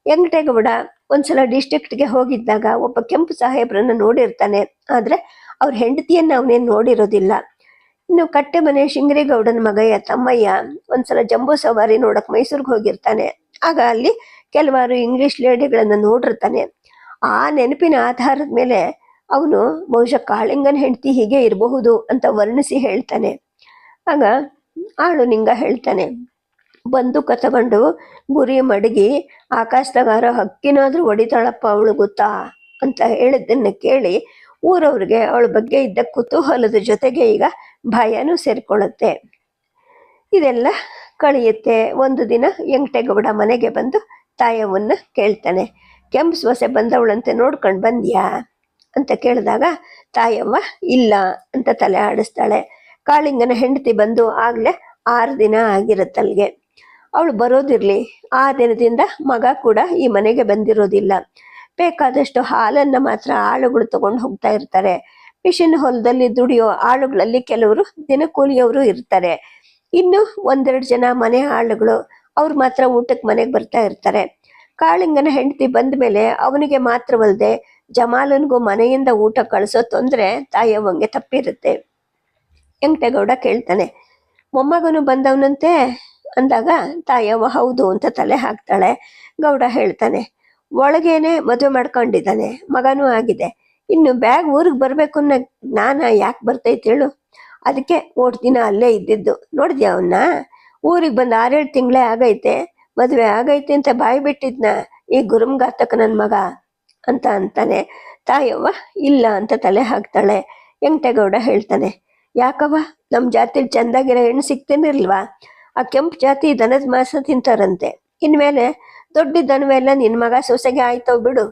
ವೆಂಕಟೇಗೌಡ ಒಂದ್ಸಲ ಡಿಸ್ಟ್ರಿಕ್ಟ್ಗೆ ಹೋಗಿದ್ದಾಗ ಒಬ್ಬ ಕೆಂಪು ಸಾಹೇಬ್ರನ್ನ ನೋಡಿರ್ತಾನೆ. ಆದ್ರೆ ಅವ್ರ ಹೆಂಡತಿಯನ್ನ ಅವನೇನು ನೋಡಿರೋದಿಲ್ಲ. ಇನ್ನು ಕಟ್ಟೆಮನೆ ಶಿಂಗರೇಗೌಡನ ಮಗಯ್ಯ ತಮ್ಮಯ್ಯ ಒಂದ್ಸಲ ಜಂಬೂ ಸವಾರಿ ನೋಡಕ್ ಮೈಸೂರಿಗೆ ಹೋಗಿರ್ತಾನೆ. ಆಗ ಅಲ್ಲಿ ಕೆಲವಾರು ಇಂಗ್ಲಿಷ್ ಲೇಡಿಗಳನ್ನ ನೋಡಿರ್ತಾನೆ. ಆ ನೆನಪಿನ ಆಧಾರದ ಮೇಲೆ ಅವನು ಬಹುಶಃ ಕಾಳಿಂಗನ ಹೆಂಡತಿ ಹೀಗೆ ಇರಬಹುದು ಅಂತ ವರ್ಣಿಸಿ ಹೇಳ್ತಾನೆ. ಆಗ ಆಳು ನಿಂಗ ಹೇಳ್ತಾನೆ, ಬಂದೂಕ ತಗೊಂಡು ಗುರಿ ಮಡಗಿ ಆಕಾಶದಾಗಾರ ಹಕ್ಕಿನಾದ್ರೂ ಹೊಡಿತಾಳಪ್ಪ ಅವಳು ಗೊತ್ತಾ ಅಂತ ಹೇಳಿದ್ದನ್ನ ಕೇಳಿ ಊರವ್ರಿಗೆ ಅವಳ ಬಗ್ಗೆ ಇದ್ದ ಕುತೂಹಲದ ಜೊತೆಗೆ ಈಗ ಭಯನೂ ಸೇರ್ಕೊಳ್ಳುತ್ತೆ. ಇದೆಲ್ಲ ಕಳೆಯುತ್ತೆ. ಒಂದು ದಿನ ವೆಂಕಟೇಗೌಡ ಮನೆಗೆ ಬಂದು ತಾಯವ್ವನ್ನ ಕೇಳ್ತಾನೆ. ಕೆಂಪು ಸೊಸೆ ಬಂದವಳಂತೆ, ನೋಡ್ಕೊಂಡು ಬಂದ್ಯಾ ಅಂತ ಕೇಳಿದಾಗ ತಾಯವ್ವ ಇಲ್ಲ ಅಂತ ತಲೆ ಆಡಿಸ್ತಾಳೆ. ಕಾಳಿಂಗನ ಹೆಂಡತಿ ಬಂದು ಆಗ್ಲೇ 6 ದಿನ ಆಗಿರತ್ತಲ್ಗೆ. ಅವಳು ಬರೋದಿರ್ಲಿ, ಆ ದಿನದಿಂದ ಮಗ ಕೂಡ ಈ ಮನೆಗೆ ಬಂದಿರೋದಿಲ್ಲ. ಬೇಕಾದಷ್ಟು ಹಾಲನ್ನ ಮಾತ್ರ ಆಳುಗಳು ತಗೊಂಡು ಹೋಗ್ತಾ ಇರ್ತಾರೆ. ಮಿಷಿನ್ ಹೊಲದಲ್ಲಿ ದುಡಿಯೋ ಆಳುಗಳಲ್ಲಿ ಕೆಲವರು ದಿನಕೂಲಿಯವರು ಇರ್ತಾರೆ. ಇನ್ನು 1-2 ಜನ ಮನೆ ಆಳುಗಳು, ಅವ್ರು ಮಾತ್ರ ಊಟಕ್ಕೆ ಮನೆಗೆ ಬರ್ತಾ ಇರ್ತಾರೆ. ಕಾಳಿಂಗನ ಹೆಂಡತಿ ಬಂದ ಮೇಲೆ ಅವನಿಗೆ ಮಾತ್ರವಲ್ಲದೆ ಜಮಾಲನ್ಗೂ ಮನೆಯಿಂದ ಊಟ ಕಳಿಸೋ ತೊಂದರೆ ತಾಯವ್ವಂಗೆ ತಪ್ಪಿರುತ್ತೆ. ವೆಂಕಟೇಗೌಡ ಕೇಳ್ತಾನೆ, ಮೊಮ್ಮಗನು ಬಂದವನಂತೆ ಅಂದಾಗ ತಾಯವ್ವ ಹೌದು ಅಂತ ತಲೆ ಹಾಕ್ತಾಳೆ. ಗೌಡ ಹೇಳ್ತಾನೆ, ಒಳಗೇನೆ ಮದುವೆ ಮಾಡ್ಕೊಂಡಿದ್ದಾನೆ, ಮಗನೂ ಆಗಿದೆ, ಇನ್ನು ಬ್ಯಾಗ್ ಊರಿಗೆ ಬರ್ಬೇಕು ಅನ್ನೋ ಜ್ಞಾನ ಯಾಕೆ ಬರ್ತೈತೆ ಹೇಳು? ಅದಕ್ಕೆ 8 ದಿನ ಅಲ್ಲೇ ಇದ್ದಿದ್ದು. ನೋಡಿದ್ಯಾ ಅವನ್ನ? ಊರಿಗೆ ಬಂದು 6-7 ತಿಂಗಳೇ ಆಗೈತೆ, ಮದುವೆ ಆಗೈತೆ ಅಂತ ಬಾಯಿ ಬಿಟ್ಟಿದ್ನ ಈ ಗುರುಮ್ಗಾತಕ ನನ್ನ ಮಗ ಅಂತ ಅಂತಾನೆ. ತಾಯವ್ವ ಇಲ್ಲ ಅಂತ ತಲೆ ಹಾಕ್ತಾಳೆ. ವೆಂಕಟೇಗೌಡ ಹೇಳ್ತಾನೆ, ಯಾಕವ್ವ, ನಮ್ಮ ಜಾತಿಲಿ ಚಂದಾಗಿರೋ ಹೆಣ್ಣು ಸಿಗ್ತೇನಿರ್ಲ್ವಾ? ಆ ಕೆಂಪು ಜಾತಿ ದನದ ಮಾಂಸ ತಿಂತಾರಂತೆ. ಇನ್ಮೇಲೆ ದೊಡ್ಡ ದನವೆಲ್ಲ ನಿನ್ನ ಮಗ ಸೊಸೆಗೆ ಆಯ್ತೋ ಬಿಡು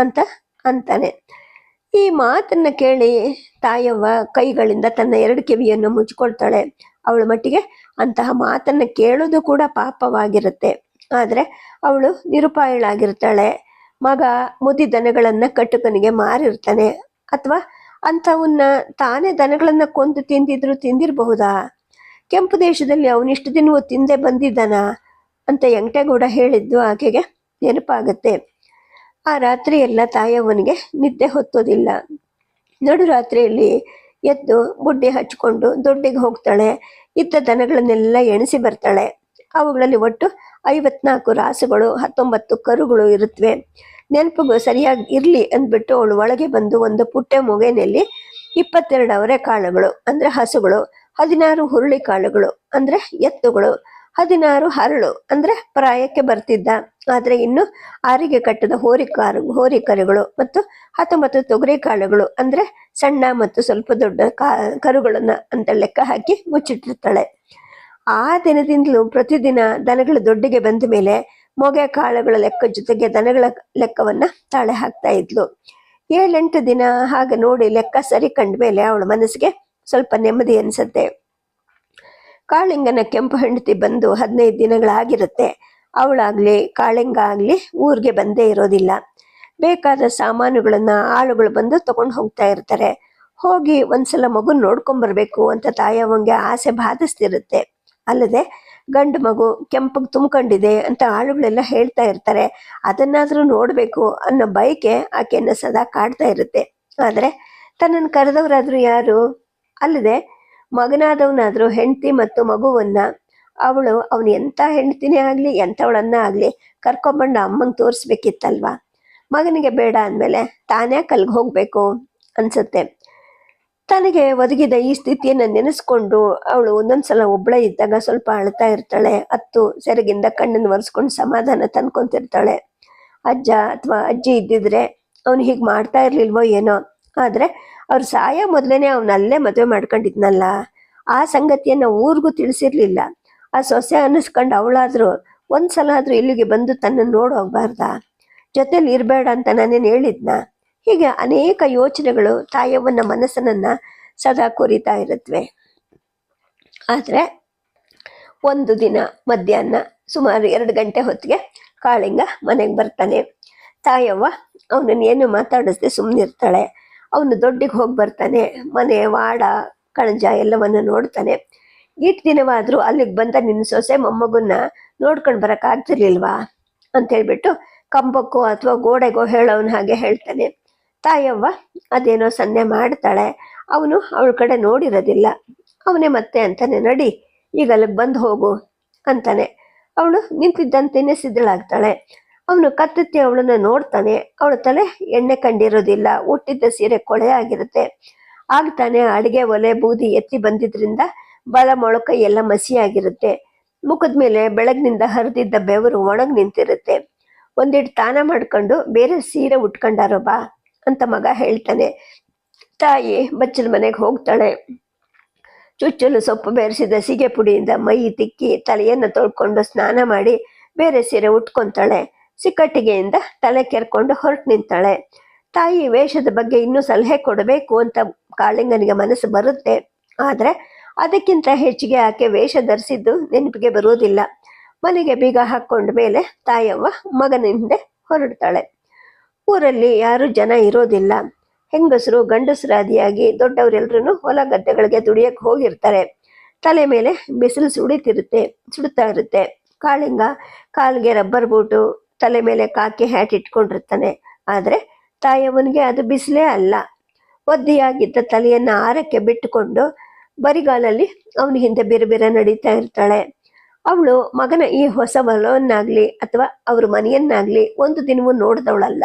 ಅಂತ ಅಂತಾನೆ. ಈ ಮಾತನ್ನ ಕೇಳಿ ತಾಯವ್ವ ಕೈಗಳಿಂದ ತನ್ನ 2 ಕಿವಿಯನ್ನು ಮುಚ್ಕೊಳ್ತಾಳೆ. ಅವಳ ಮಟ್ಟಿಗೆ ಅಂತಹ ಮಾತನ್ನ ಕೇಳೋದು ಕೂಡ ಪಾಪವಾಗಿರುತ್ತೆ. ಆದ್ರೆ ಅವಳು ನಿರುಪಾಯಳಾಗಿರ್ತಾಳೆ. ಮಗ ಮುದಿ ದನಗಳನ್ನ ಕಟ್ಟುಕನಿಗೆ ಮಾರಿರ್ತಾನೆ, ಅಥವಾ ಅಂಥವನ್ನ ತಾನೇ ದನಗಳನ್ನ ಕೊಂದು ತಿಂದಿರಬಹುದಾ? ಕೆಂಪು ದೇಶದಲ್ಲಿ ಅವನಿಷ್ಟು ದಿನವೂ ತಿಂದೆ ಬಂದಿದ್ದಾನ ಅಂತ ವೆಂಕಟೇಗೌಡ ಹೇಳಿದ್ದು ಆಕೆಗೆ ನೆನಪಾಗತ್ತೆ. ಆ ರಾತ್ರಿ ಎಲ್ಲ ತಾಯವ್ವನಿಗೆ ನಿದ್ದೆ ಹೊತ್ತೋದಿಲ್ಲ. ನಡುರಾತ್ರಿಯಲ್ಲಿ ಎದ್ದು ಬುಡ್ಡಿ ಹಚ್ಕೊಂಡು ದೊಡ್ಡಿಗೆ ಹೋಗ್ತಾಳೆ. ಇದ್ದ ದನಗಳನ್ನೆಲ್ಲ ಎಣಿಸಿ ಬರ್ತಾಳೆ. ಅವುಗಳಲ್ಲಿ ಒಟ್ಟು 54 ರಾಸುಗಳು, 19 ಕರುಗಳು ಇರುತ್ತವೆ. ನೆನಪಿಗೂ ಸರಿಯಾಗಿ ಇರಲಿ ಅಂದ್ಬಿಟ್ಟು ಅವಳು ಒಳಗೆ ಬಂದು ಒಂದು ಪುಟ್ಟೆ ಮೊಗೆನಲ್ಲಿ 22 ಅವರೆಕಾಳುಗಳು ಅಂದ್ರೆ ಹಸುಗಳು, 16 ಹುರುಳಿ ಕಾಳುಗಳು ಅಂದ್ರೆ ಎತ್ತುಗಳು, 16 ಹರಳು ಅಂದ್ರೆ ಪ್ರಾಯಕ್ಕೆ ಬರ್ತಿದ್ದ ಆದ್ರೆ ಇನ್ನು ಆರಿಗೆ ಕಟ್ಟದ ಹೋರಿಕರುಗಳು ಮತ್ತು 19 ತೊಗರಿ ಕಾಳುಗಳು ಅಂದ್ರೆ ಸಣ್ಣ ಮತ್ತು ಸ್ವಲ್ಪ ದೊಡ್ಡ ಕರುಗಳನ್ನ ಅಂತ ಲೆಕ್ಕ ಹಾಕಿ ಮುಚ್ಚಿಟ್ಟಿರ್ತಾಳೆ. ಆ ದಿನದಿಂದಲೂ ಪ್ರತಿದಿನ ದನಗಳ ದೊಡ್ಡಿಗೆ ಬಂದ ಮೇಲೆ ಮೊಗೆ ಕಾಳುಗಳ ಲೆಕ್ಕ ಜೊತೆಗೆ ದನಗಳ ಲೆಕ್ಕವನ್ನ ತಾಳೆ ಹಾಕ್ತಾ ಇದ್ಲು. 7-8 ದಿನ ಹಾಗೆ ನೋಡಿ ಲೆಕ್ಕ ಸರಿ ಕಂಡ್ಮೇಲೆ ಅವಳ ಮನಸ್ಸಿಗೆ ಸ್ವಲ್ಪ ನೆಮ್ಮದಿ ಅನ್ಸತ್ತೆ. ಕಾಳಿಂಗನ ಕೆಂಪು ಹೆಂಡತಿ ಬಂದು 15 ದಿನಗಳಾಗಿರುತ್ತೆ. ಅವಳಾಗ್ಲಿ ಕಾಳಿಂಗ ಆಗ್ಲಿ ಊರಿಗೆ ಬಂದೇ ಇರೋದಿಲ್ಲ. ಬೇಕಾದ ಸಾಮಾನುಗಳನ್ನ ಆಳುಗಳು ಬಂದು ತಗೊಂಡು ಹೋಗ್ತಾ ಇರ್ತಾರೆ. ಹೋಗಿ ಒಂದ್ಸಲ ಮಗು ನೋಡ್ಕೊಂಬರ್ಬೇಕು ಅಂತ ತಾಯವ್ವಂಗೆ ಆಸೆ ಬಾಧಿಸ್ತಿರುತ್ತೆ. ಅಲ್ಲದೆ ಗಂಡು ಮಗು ಕೆಂಪಗೆ ತುಂಬ್ಕೊಂಡಿದೆ ಅಂತ ಆಳುಗಳೆಲ್ಲ ಹೇಳ್ತಾ ಇರ್ತಾರೆ. ಅದನ್ನಾದ್ರೂ ನೋಡ್ಬೇಕು ಅನ್ನೋ ಬಯಕೆ ಆಕೆಯನ್ನ ಸದಾ ಕಾಡ್ತಾ ಇರುತ್ತೆ. ಆದ್ರೆ ತನ್ನನ್ನು ಕರೆದವರಾದ್ರೂ ಯಾರು? ಅಲ್ಲದೆ ಮಗನಾದವನಾದ್ರೂ ಹೆಂಡತಿ ಮತ್ತು ಮಗುವನ್ನ ಅವನು ಎಂಥ ಹೆಂಡತಿನೇ ಆಗ್ಲಿ ಎಂಥವಳನ್ನ ಆಗ್ಲಿ ಕರ್ಕೊಂಬಂಡು ಅಮ್ಮಂಗೆ ತೋರಿಸ್ಬೇಕಿತ್ತಲ್ವಾ. ಮಗನಿಗೆ ಬೇಡ ಅಂದಮೇಲೆ ತಾನೇ ಕಲ್ಗೆ ಹೋಗ್ಬೇಕು ಅನ್ಸುತ್ತೆ. ತನಗೆ ಒದಗಿದ ಈ ಸ್ಥಿತಿಯನ್ನ ನೆನೆಸ್ಕೊಂಡು ಅವಳು ಒಂದೊಂದ್ಸಲ ಒಬ್ಬಳೇ ಇದ್ದಾಗ ಸ್ವಲ್ಪ ಅಳ್ತಾ ಇರ್ತಾಳೆ. ಅತ್ತು ಸೆರಗಿಂದ ಕಣ್ಣನ್ನು ಒರೆಸ್ಕೊಂಡು ಸಮಾಧಾನ ತಂದ್ಕೊಂತಿರ್ತಾಳೆ. ಅಜ್ಜ ಅಥವಾ ಅಜ್ಜಿ ಇದ್ದಿದ್ರೆ ಅವನು ಹೀಗೆ ಮಾಡ್ತಾ ಇರ್ಲಿಲ್ವೋ ಏನೋ. ಆದ್ರೆ ಅವ್ರು ಸಾಯೋ ಮೊದಲೇನೆ ಅವನಲ್ಲೇ ಮದುವೆ ಮಾಡ್ಕೊಂಡಿದ್ನಲ್ಲ, ಆ ಸಂಗತಿಯನ್ನ ಊರಿಗೂ ತಿಳಿಸಿರ್ಲಿಲ್ಲ. ಆ ಸೊಸೆ ಅನ್ನಿಸ್ಕೊಂಡು ಅವಳಾದ್ರೂ ಒಂದ್ಸಲ ಆದ್ರೂ ಇಲ್ಲಿಗೆ ಬಂದು ತನ್ನನ್ನು ನೋಡೋಗ್ಬಾರ್ದ? ಜೊತೆಲಿ ಇರಬೇಡ ಅಂತ ನಾನೇನು ಹೇಳಿದ್ನ? ಹೀಗೆ ಅನೇಕ ಯೋಚನೆಗಳು ತಾಯವ್ವನ ಮನಸ್ಸನ್ನ ಸದಾ ಕೊರಿತಾ ಇರುತ್ತವೆ. ಆದ್ರೆ ಒಂದು ದಿನ ಮಧ್ಯಾಹ್ನ ಸುಮಾರು 2 ಗಂಟೆ ಹೊತ್ತಿಗೆ ಕಾಳಿಂಗ ಮನೆಗೆ ಬರ್ತಾನೆ. ತಾಯವ್ವ ಅವನನ್ನು ಏನು ಮಾತಾಡಿಸ್ದೆ ಸುಮ್ಮನಿರ್ತಾಳೆ. ಅವನು ದೊಡ್ಡಿಗೆ ಹೋಗಿ ಬರ್ತಾನೆ. ಮನೆ ವಾಡ ಕಣಜ ಎಲ್ಲವನ್ನ ನೋಡ್ತಾನೆ. ಇಷ್ಟು ದಿನವಾದ್ರೂ ಅಲ್ಲಿಗೆ ಬಂದ ನಿನ್ನ ಸೊಸೆ ಮೊಮ್ಮಗನ್ನ ನೋಡ್ಕೊಂಡು ಬರಕ್ಕಾಗ್ತಿರ್ಲಿಲ್ವಾ ಅಂತ ಹೇಳ್ಬಿಟ್ಟು ಕಂಬಕ್ಕೋ ಅಥವಾ ಗೋಡೆಗೋ ಹೇಳೋವನ ಹಾಗೆ ಹೇಳ್ತಾನೆ. ತಾಯವ್ವ ಅದೇನೋ ಸನ್ನೆ ಮಾಡ್ತಾಳೆ. ಅವನು ಅವಳ ಕಡೆ ನೋಡಿರೋದಿಲ್ಲ. ಅವನೇ ಮತ್ತೆ ಅಂತಾನೆ, ನಡಿ ಈಗ ಅಲ್ಲಿಗೆ ಬಂದು ಹೋಗು ಅಂತಾನೆ. ಅವಳು ನಿಂತಿದ್ದಂತೆಯೇ ಸಿದ್ಧಳಾಗ್ತಾಳೆ. ಅವನು ಕತ್ತೆತ್ತಿ ಅವಳನ್ನ ನೋಡ್ತಾನೆ. ಅವಳ ತಲೆ ಎಣ್ಣೆ ಕಂಡಿರೋದಿಲ್ಲ. ಹುಟ್ಟಿದ್ದ ಸೀರೆ ಕೊಳೆ ಆಗಿರುತ್ತೆ. ಆಗ್ತಾನೆ ಅಡಿಗೆ ಒಲೆ ಬೂದಿ ಎತ್ತಿ ಬಂದಿದ್ರಿಂದ ಬಲ ಮೊಳಕೈ ಎಲ್ಲ ಮಸಿಯಾಗಿರುತ್ತೆ. ಮುಖದ ಮೇಲೆ ಬೆಳಗ್ನಿಂದ ಹರಿದಿದ್ದ ಬೆವರು ಒಣಗ್ ನಿಂತಿರುತ್ತೆ. ಒಂದಿಟ್ಟು ತಾನ ಮಾಡ್ಕೊಂಡು ಬೇರೆ ಸೀರೆ ಉಟ್ಕೊಂಡಾರೋ ಬಾ ಅಂತ ಮಗ ಹೇಳ್ತಾನೆ. ತಾಯಿ ಬಚ್ಚಲ ಮನೆಗೆ ಹೋಗ್ತಾಳೆ. ಚುಚ್ಚಲು ಸೊಪ್ಪು ಬೆರೆಸಿದ ಸೀಗೆ ಪುಡಿಯಿಂದ ಮೈ ತಿಕ್ಕಿ ತಲೆಯನ್ನು ತೊಳ್ಕೊಂಡು ಸ್ನಾನ ಮಾಡಿ ಬೇರೆ ಸೀರೆ ಉಟ್ಕೊಂತಾಳೆ. ಸಿಕ್ಕಟ್ಟಿಗೆಯಿಂದ ತಲೆ ಕೆರ್ಕೊಂಡು ಹೊರಟು ನಿಂತಾಳೆ. ತಾಯಿ ವೇಷದ ಬಗ್ಗೆ ಇನ್ನೂ ಸಲಹೆ ಕೊಡಬೇಕು ಅಂತ ಕಾಳಿಂಗನಿಗೆ ಮನಸ್ಸು ಬರುತ್ತೆ. ಆದ್ರೆ ಅದಕ್ಕಿಂತ ಹೆಚ್ಚಿಗೆ ಆಕೆ ವೇಷ ಧರಿಸಿದ್ದು ನೆನಪಿಗೆ ಬರುವುದಿಲ್ಲ. ಮನೆಗೆ ಬೀಗ ಹಾಕೊಂಡ ಮೇಲೆ ತಾಯವ್ವ ಮಗನ ಹಿಂದೆ ಹೊರಡ್ತಾಳೆ. ಊರಲ್ಲಿ ಯಾರು ಜನ ಇರೋದಿಲ್ಲ. ಹೆಂಗಸರು ಗಂಡಸರಾದಿಯಾಗಿ ದೊಡ್ಡವರೆಲ್ಲರೂ ಹೊಲ ಗದ್ದೆಗಳಿಗೆ ದುಡಿಯಕ್ಕೆ ಹೋಗಿರ್ತಾರೆ. ತಲೆ ಮೇಲೆ ಬಿಸಿಲು ಸುಡುತ್ತಾ ಇರುತ್ತೆ. ಕಾಳಿಂಗ ಕಾಲಿಗೆ ರಬ್ಬರ್ ಬೂಟು, ತಲೆ ಮೇಲೆ ಕಾಕಿ ಹ್ಯಾಟ್ ಇಟ್ಕೊಂಡಿರ್ತಾನೆ. ಆದ್ರೆ ತಾಯವ್ವನಿಗೆ ಅದು ಬಿಸಿಲೇ ಅಲ್ಲ. ಒದ್ದೆಯಾಗಿದ್ದ ತಲೆಯನ್ನ ಆರಕ್ಕೆ ಬಿಟ್ಟುಕೊಂಡು ಬರಿಗಾಲಲ್ಲಿ ಅವನ ಹಿಂದೆ ಬಿರುಬಿರ ನಡೀತಾ ಇರ್ತಾಳೆ. ಅವಳು ಮಗನ ಈ ಹೊಸ ಹೊಲವನ್ನಾಗ್ಲಿ ಅಥವಾ ಅವ್ರ ಮನೆಯನ್ನಾಗ್ಲಿ ಒಂದು ದಿನವೂ ನೋಡಿದವಳಲ್ಲ.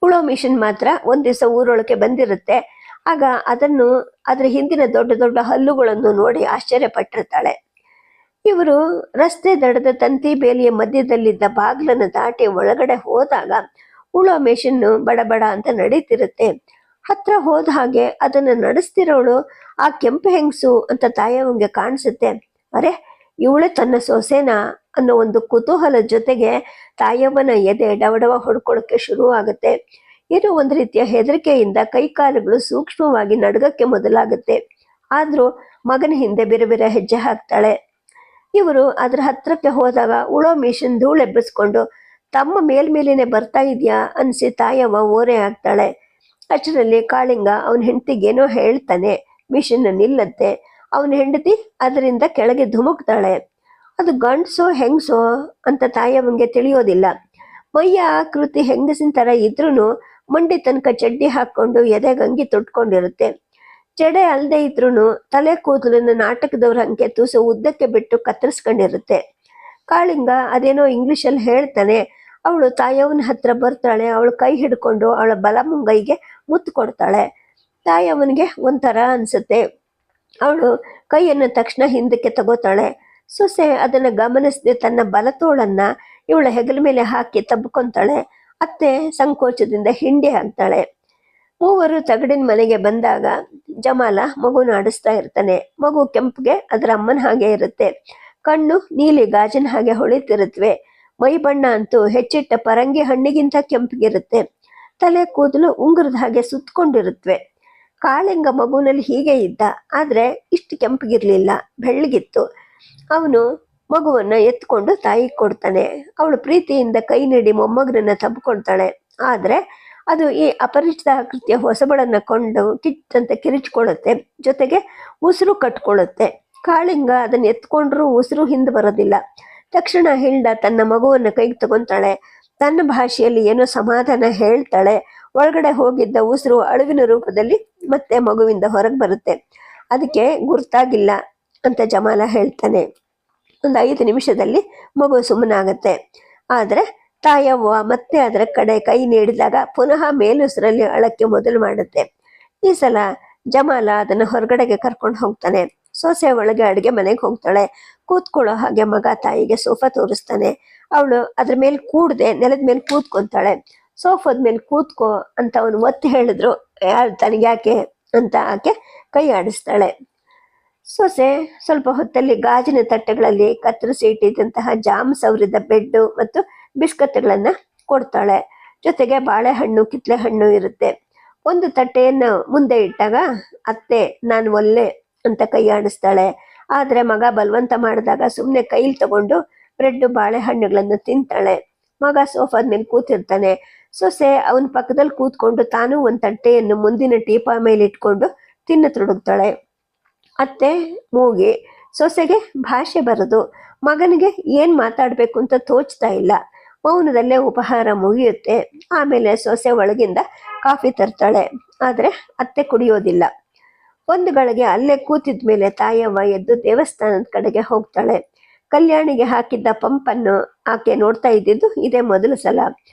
ಉಳೋ ಮಿಷನ್ ಮಾತ್ರ ಒಂದ್ ದಿವಸ ಊರೊಳಗೆ ಬಂದಿರುತ್ತೆ. ಆಗ ಅದ್ರ ಹಿಂದಿನ ದೊಡ್ಡ ದೊಡ್ಡ ಹಲ್ಲುಗಳನ್ನು ನೋಡಿ ಆಶ್ಚರ್ಯಪಟ್ಟಿರ್ತಾಳೆ. ಇವರು ರಸ್ತೆ ದಡದ ತಂತಿ ಬೇಲಿಯ ಮಧ್ಯದಲ್ಲಿದ್ದ ಬಾಗ್ಲನ್ನು ದಾಟಿ ಒಳಗಡೆ ಹೋದಾಗ ಉಳೋ ಮಿಷನ್ ಬಡಬಡ ಅಂತ ನಡೀತಿರುತ್ತೆ. ಹತ್ರ ಹೋದ ಹಾಗೆ ಅದನ್ನ ನಡೆಸ್ತಿರೋಳು ಆ ಕೆಂಪು ಹೆಂಗಸು ಅಂತ ತಾಯವ್ವಂಗೆ ಕಾಣಿಸುತ್ತೆ. ಅರೆ, ಇವಳೆ ತನ್ನ ಸೊಸೆನ ಅನ್ನೋ ಒಂದು ಕುತೂಹಲದ ಜೊತೆಗೆ ತಾಯವ್ವನ ಎದೆ ಡವಡವ ಹೊಡ್ಕೊಳ್ಳೋಕೆ ಶುರು ಆಗುತ್ತೆ. ಏನೋ ಒಂದು ರೀತಿಯ ಹೆದರಿಕೆಯಿಂದ ಕೈಕಾಲುಗಳು ಸೂಕ್ಷ್ಮವಾಗಿ ನಡ್ಗಕ್ಕೆ ಮೊದಲಾಗುತ್ತೆ. ಆದ್ರೂ ಮಗನ ಹಿಂದೆ ಬೇರೆ ಬೇರೆ ಹೆಜ್ಜೆ ಹಾಕ್ತಾಳೆ. ಇವರು ಅದ್ರ ಹತ್ರಕ್ಕೆ ಹೋದಾಗ ಉಳೋ ಮಿಷನ್ ಧೂಳೆಬ್ಬಿಸ್ಕೊಂಡು ತಮ್ಮ ಮೇಲ್ಮೇಲೇನೆ ಬರ್ತಾ ಇದೆಯಾ ಅನ್ಸಿ ತಾಯವ್ವ ಓರೆ ಆಗ್ತಾಳೆ. ಅಷ್ಟರಲ್ಲಿ ಕಾಳಿಂಗ ಅವನ ಹೆಂಡತಿಗೇನೋ ಹೇಳ್ತಾನೆ. ಮಿಷನ್ ನಿಲ್ಲತ್ತೆ. ಅವನ ಹೆಂಡತಿ ಅದರಿಂದ ಕೆಳಗೆ ಧುಮುಕ್ತಾಳೆ. ಅದು ಗಂಡ್ಸೋ ಹೆಂಗ್ಸೋ ಅಂತ ತಾಯವ್ವನಿಗೆ ತಿಳಿಯೋದಿಲ್ಲ. ಮೈಯ ಆಕೃತಿ ಹೆಂಗಸಿನ ತರ ಇದ್ರೂ ಮಂಡಿ ತನಕ ಚಡ್ಡಿ ಹಾಕೊಂಡು ಎದೆಗಂಗಿ ತೊಟ್ಕೊಂಡಿರುತ್ತೆ. ಜಡೆ ಅಲ್ಲದೆ ಇದ್ರೂ ತಲೆ ಕೂದಲನ್ನ ನಾಟಕದವ್ರ ಹಂಗೆ ತೂಸು ಉದ್ದಕ್ಕೆ ಬಿಟ್ಟು ಕತ್ತರಿಸ್ಕೊಂಡಿರುತ್ತೆ. ಕಾಳಿಂಗ ಅದೇನೋ ಇಂಗ್ಲಿಷಲ್ಲಿ ಹೇಳ್ತಾನೆ. ಅವಳು ತಾಯವ್ವನ ಹತ್ರ ಬರ್ತಾಳೆ. ಅವಳು ಕೈ ಹಿಡ್ಕೊಂಡು ಅವಳ ಬಲ ಮುಂಗೈಗೆ ಮುತ್ತು ಕೊಡ್ತಾಳೆ. ತಾಯವ್ವನಿಗೆ ಒಂಥರ ಅನ್ಸುತ್ತೆ. ಅವಳು ಕೈಯನ್ನು ತಕ್ಷಣ ಹಿಂದಕ್ಕೆ ತಗೋತಾಳೆ. ಸೊಸೆ ಅದನ್ನ ಗಮನಿಸದೆ ತನ್ನ ಬಲತೋಳನ್ನ ಇವಳ ಹೆಗಲ ಮೇಲೆ ಹಾಕಿ ತಬ್ಕೊಂತಾಳೆ. ಅತ್ತೆ ಸಂಕೋಚದಿಂದ ಹಿಂಡಿ ಹಾಕ್ತಾಳೆ. ಮೂವರು ತಗಡಿನ ಮನೆಗೆ ಬಂದಾಗ ಜಮಾಲ ಮಗುನ ಆಡಿಸ್ತಾ ಇರ್ತಾನೆ. ಮಗು ಕೆಂಪಿಗೆ ಅದರ ಅಮ್ಮನ ಹಾಗೆ ಇರುತ್ತೆ. ಕಣ್ಣು ನೀಲಿ ಗಾಜಿನ ಹಾಗೆ ಹೊಳಿತಿರುತ್ತವೆ. ಮೈ ಬಣ್ಣ ಅಂತೂ ಹೆಚ್ಚಿಟ್ಟ ಪರಂಗಿ ಹಣ್ಣಿಗಿಂತ ಕೆಂಪಿಗಿರುತ್ತೆ. ತಲೆ ಕೂದಲು ಉಂಗುರದ ಹಾಗೆ ಸುತ್ತಕೊಂಡಿರುತ್ತವೆ. ಕಾಳಿಂಗ ಮಗುನಲ್ಲಿ ಹೀಗೆ ಇದ್ದ, ಆದ್ರೆ ಇಷ್ಟು ಕೆಂಪಿಗಿರ್ಲಿಲ್ಲ, ಬೆಳ್ಳಗಿತ್ತು. ಅವನು ಮಗುವನ್ನ ಎತ್ಕೊಂಡು ತಾಯಿಗೆ ಕೊಡ್ತಾನೆ. ಅವಳು ಪ್ರೀತಿಯಿಂದ ಕೈ ನೀಡಿ ಮೊಮ್ಮಗನನ್ನ ತಬ್ಕೊಳ್ತಾಳೆ. ಆದ್ರೆ ಅದು ಈ ಅಪರಿಚಿತ ಆಕೃತಿಯ ಹೊಸಬಳನ್ನ ಕೊಂಡು ಕಿಚ್ಚಂತ ಕಿರಿಚ್ಕೊಳ್ಳುತ್ತೆ. ಜೊತೆಗೆ ಉಸಿರು ಕಟ್ಕೊಳ್ಳುತ್ತೆ. ಕಾಳಿಂಗ ಅದನ್ನ ಎತ್ಕೊಂಡ್ರೂ ಉಸಿರು ಹಿಂದೆ ಬರೋದಿಲ್ಲ. ತಕ್ಷಣ ಹಿಲ್ಡ ತನ್ನ ಮಗುವನ್ನ ಕೈಗೆ ತಗೊಂತಾಳೆ. ತನ್ನ ಭಾಷೆಯಲ್ಲಿ ಏನೋ ಸಮಾಧಾನ ಹೇಳ್ತಾಳೆ. ಒಳಗಡೆ ಹೋಗಿದ್ದ ಉಸಿರು ಅಳುವಿನ ರೂಪದಲ್ಲಿ ಮತ್ತೆ ಮಗುವಿಂದ ಹೊರಗೆ ಬರುತ್ತೆ. ಅದಕ್ಕೆ ಗುರ್ತಾಗಿಲ್ಲ ಅಂತ ಜಮಾಲ ಹೇಳ್ತಾನೆ. ಒಂದು 5 ನಿಮಿಷದಲ್ಲಿ ಮಗು ಸುಮ್ಮನಾಗತ್ತೆ. ಆದ್ರೆ ತಾಯವ್ವ ಮತ್ತೆ ಅದರ ಕಡೆ ಕೈ ನೀಡಿದಾಗ ಪುನಃ ಮೇಲುಸಿರಲ್ಲಿ ಅಳಕ್ಕೆ ಮೊದಲು ಮಾಡುತ್ತೆ. ಈ ಸಲ ಜಮಾಲ ಅದನ್ನ ಹೊರಗಡೆಗೆ ಕರ್ಕೊಂಡು ಹೋಗ್ತಾನೆ. ಸೊಸೆ ಒಳಗೆ ಅಡುಗೆ ಮನೆಗೆ ಹೋಗ್ತಾಳೆ. ಕೂತ್ಕೊಳ್ಳೋ ಹಾಗೆ ಮಗ ತಾಯಿಗೆ ಸೋಫಾ ತೋರಿಸ್ತಾನೆ. ಅವಳು ಅದ್ರ ಮೇಲೆ ಕೂಡದೆ ನೆಲದ ಮೇಲೆ ಕೂತ್ಕೊಂತಾಳೆ. ಸೋಫಾದ ಮೇಲೆ ಕೂತ್ಕೋ ಅಂತ ಅವನು ಒತ್ತಿ ಹೇಳಿದ್ರು ಯಾರು ತನಗ್ಯಾಕೆ ಅಂತ ಆಕೆ ಕೈ ಆಡಿಸ್ತಾಳೆ. ಸೊಸೆ ಸ್ವಲ್ಪ ಹೊತ್ತಲ್ಲಿ ಗಾಜಿನ ತಟ್ಟೆಗಳಲ್ಲಿ ಕತ್ತರಿಸಿ ಇಟ್ಟಿದ್ದಂತಹ ಜಾಮ್ ಸವರಿದ ಬೆಡ್ಡು ಮತ್ತು ಬಿಸ್ಕತ್ಗಳನ್ನ ಕೊಡ್ತಾಳೆ. ಜೊತೆಗೆ ಬಾಳೆಹಣ್ಣು ಕಿತ್ಲೆ ಹಣ್ಣು ಇರುತ್ತೆ. ಒಂದು ತಟ್ಟೆಯನ್ನು ಮುಂದೆ ಇಟ್ಟಾಗ ಅತ್ತೆ ನಾನು ಒಲ್ಲೆ ಅಂತ ಕೈ ಆಡಿಸ್ತಾಳೆ. ಆದ್ರೆ ಮಗ ಬಲವಂತ ಮಾಡಿದಾಗ ಸುಮ್ಮನೆ ಕೈಲಿ ತಗೊಂಡು ಬ್ರೆಡ್ ಬಾಳೆಹಣ್ಣುಗಳನ್ನು ತಿಂತಾಳೆ. ಮಗ ಸೋಫಾದ ಮೇಲೆ ಕೂತಿರ್ತಾನೆ. ಸೊಸೆ ಅವನ ಪಕ್ಕದಲ್ಲಿ ಕೂತ್ಕೊಂಡು ತಾನು ಒಂದು ತಟ್ಟೆಯನ್ನು ಮುಂದಿನ ಟೀಪಾ ಮೇಲೆ ಇಟ್ಕೊಂಡು ತಿನ್ನತೊಡಗ್ತಾಳೆ. ಅತ್ತೆ ಮೂಗಿ. ಸೊಸೆಗೆ ಭಾಷೆ ಬರೋದು. ಮಗನಿಗೆ ಏನ್ ಮಾತಾಡ್ಬೇಕು ಅಂತ ತೋಚ್ತಾ ಇಲ್ಲ. ಮೌನದಲ್ಲೇ ಉಪಹಾರ ಮುಗಿಯುತ್ತೆ. ಆಮೇಲೆ ಸೊಸೆ ಒಳಗಿಂದ ಕಾಫಿ ತರ್ತಾಳೆ. ಆದ್ರೆ ಅತ್ತೆ ಕುಡಿಯೋದಿಲ್ಲ. ಒಂದು ಗಳಿಗೆ ಅಲ್ಲೇ ಕೂತಿದ್ಮೇಲೆ ತಾಯವ್ವ ಎದ್ದು ದೇವಸ್ಥಾನದ ಕಡೆಗೆ ಹೋಗ್ತಾಳೆ. ಕಲ್ಯಾಣಿಗೆ ಹಾಕಿದ್ದ ಪಂಪನ್ನು ಆಕೆ ನೋಡ್ತಾ ಇದ್ದಿದ್ದು ಇದೇ ಮೊದಲ ಸಲ.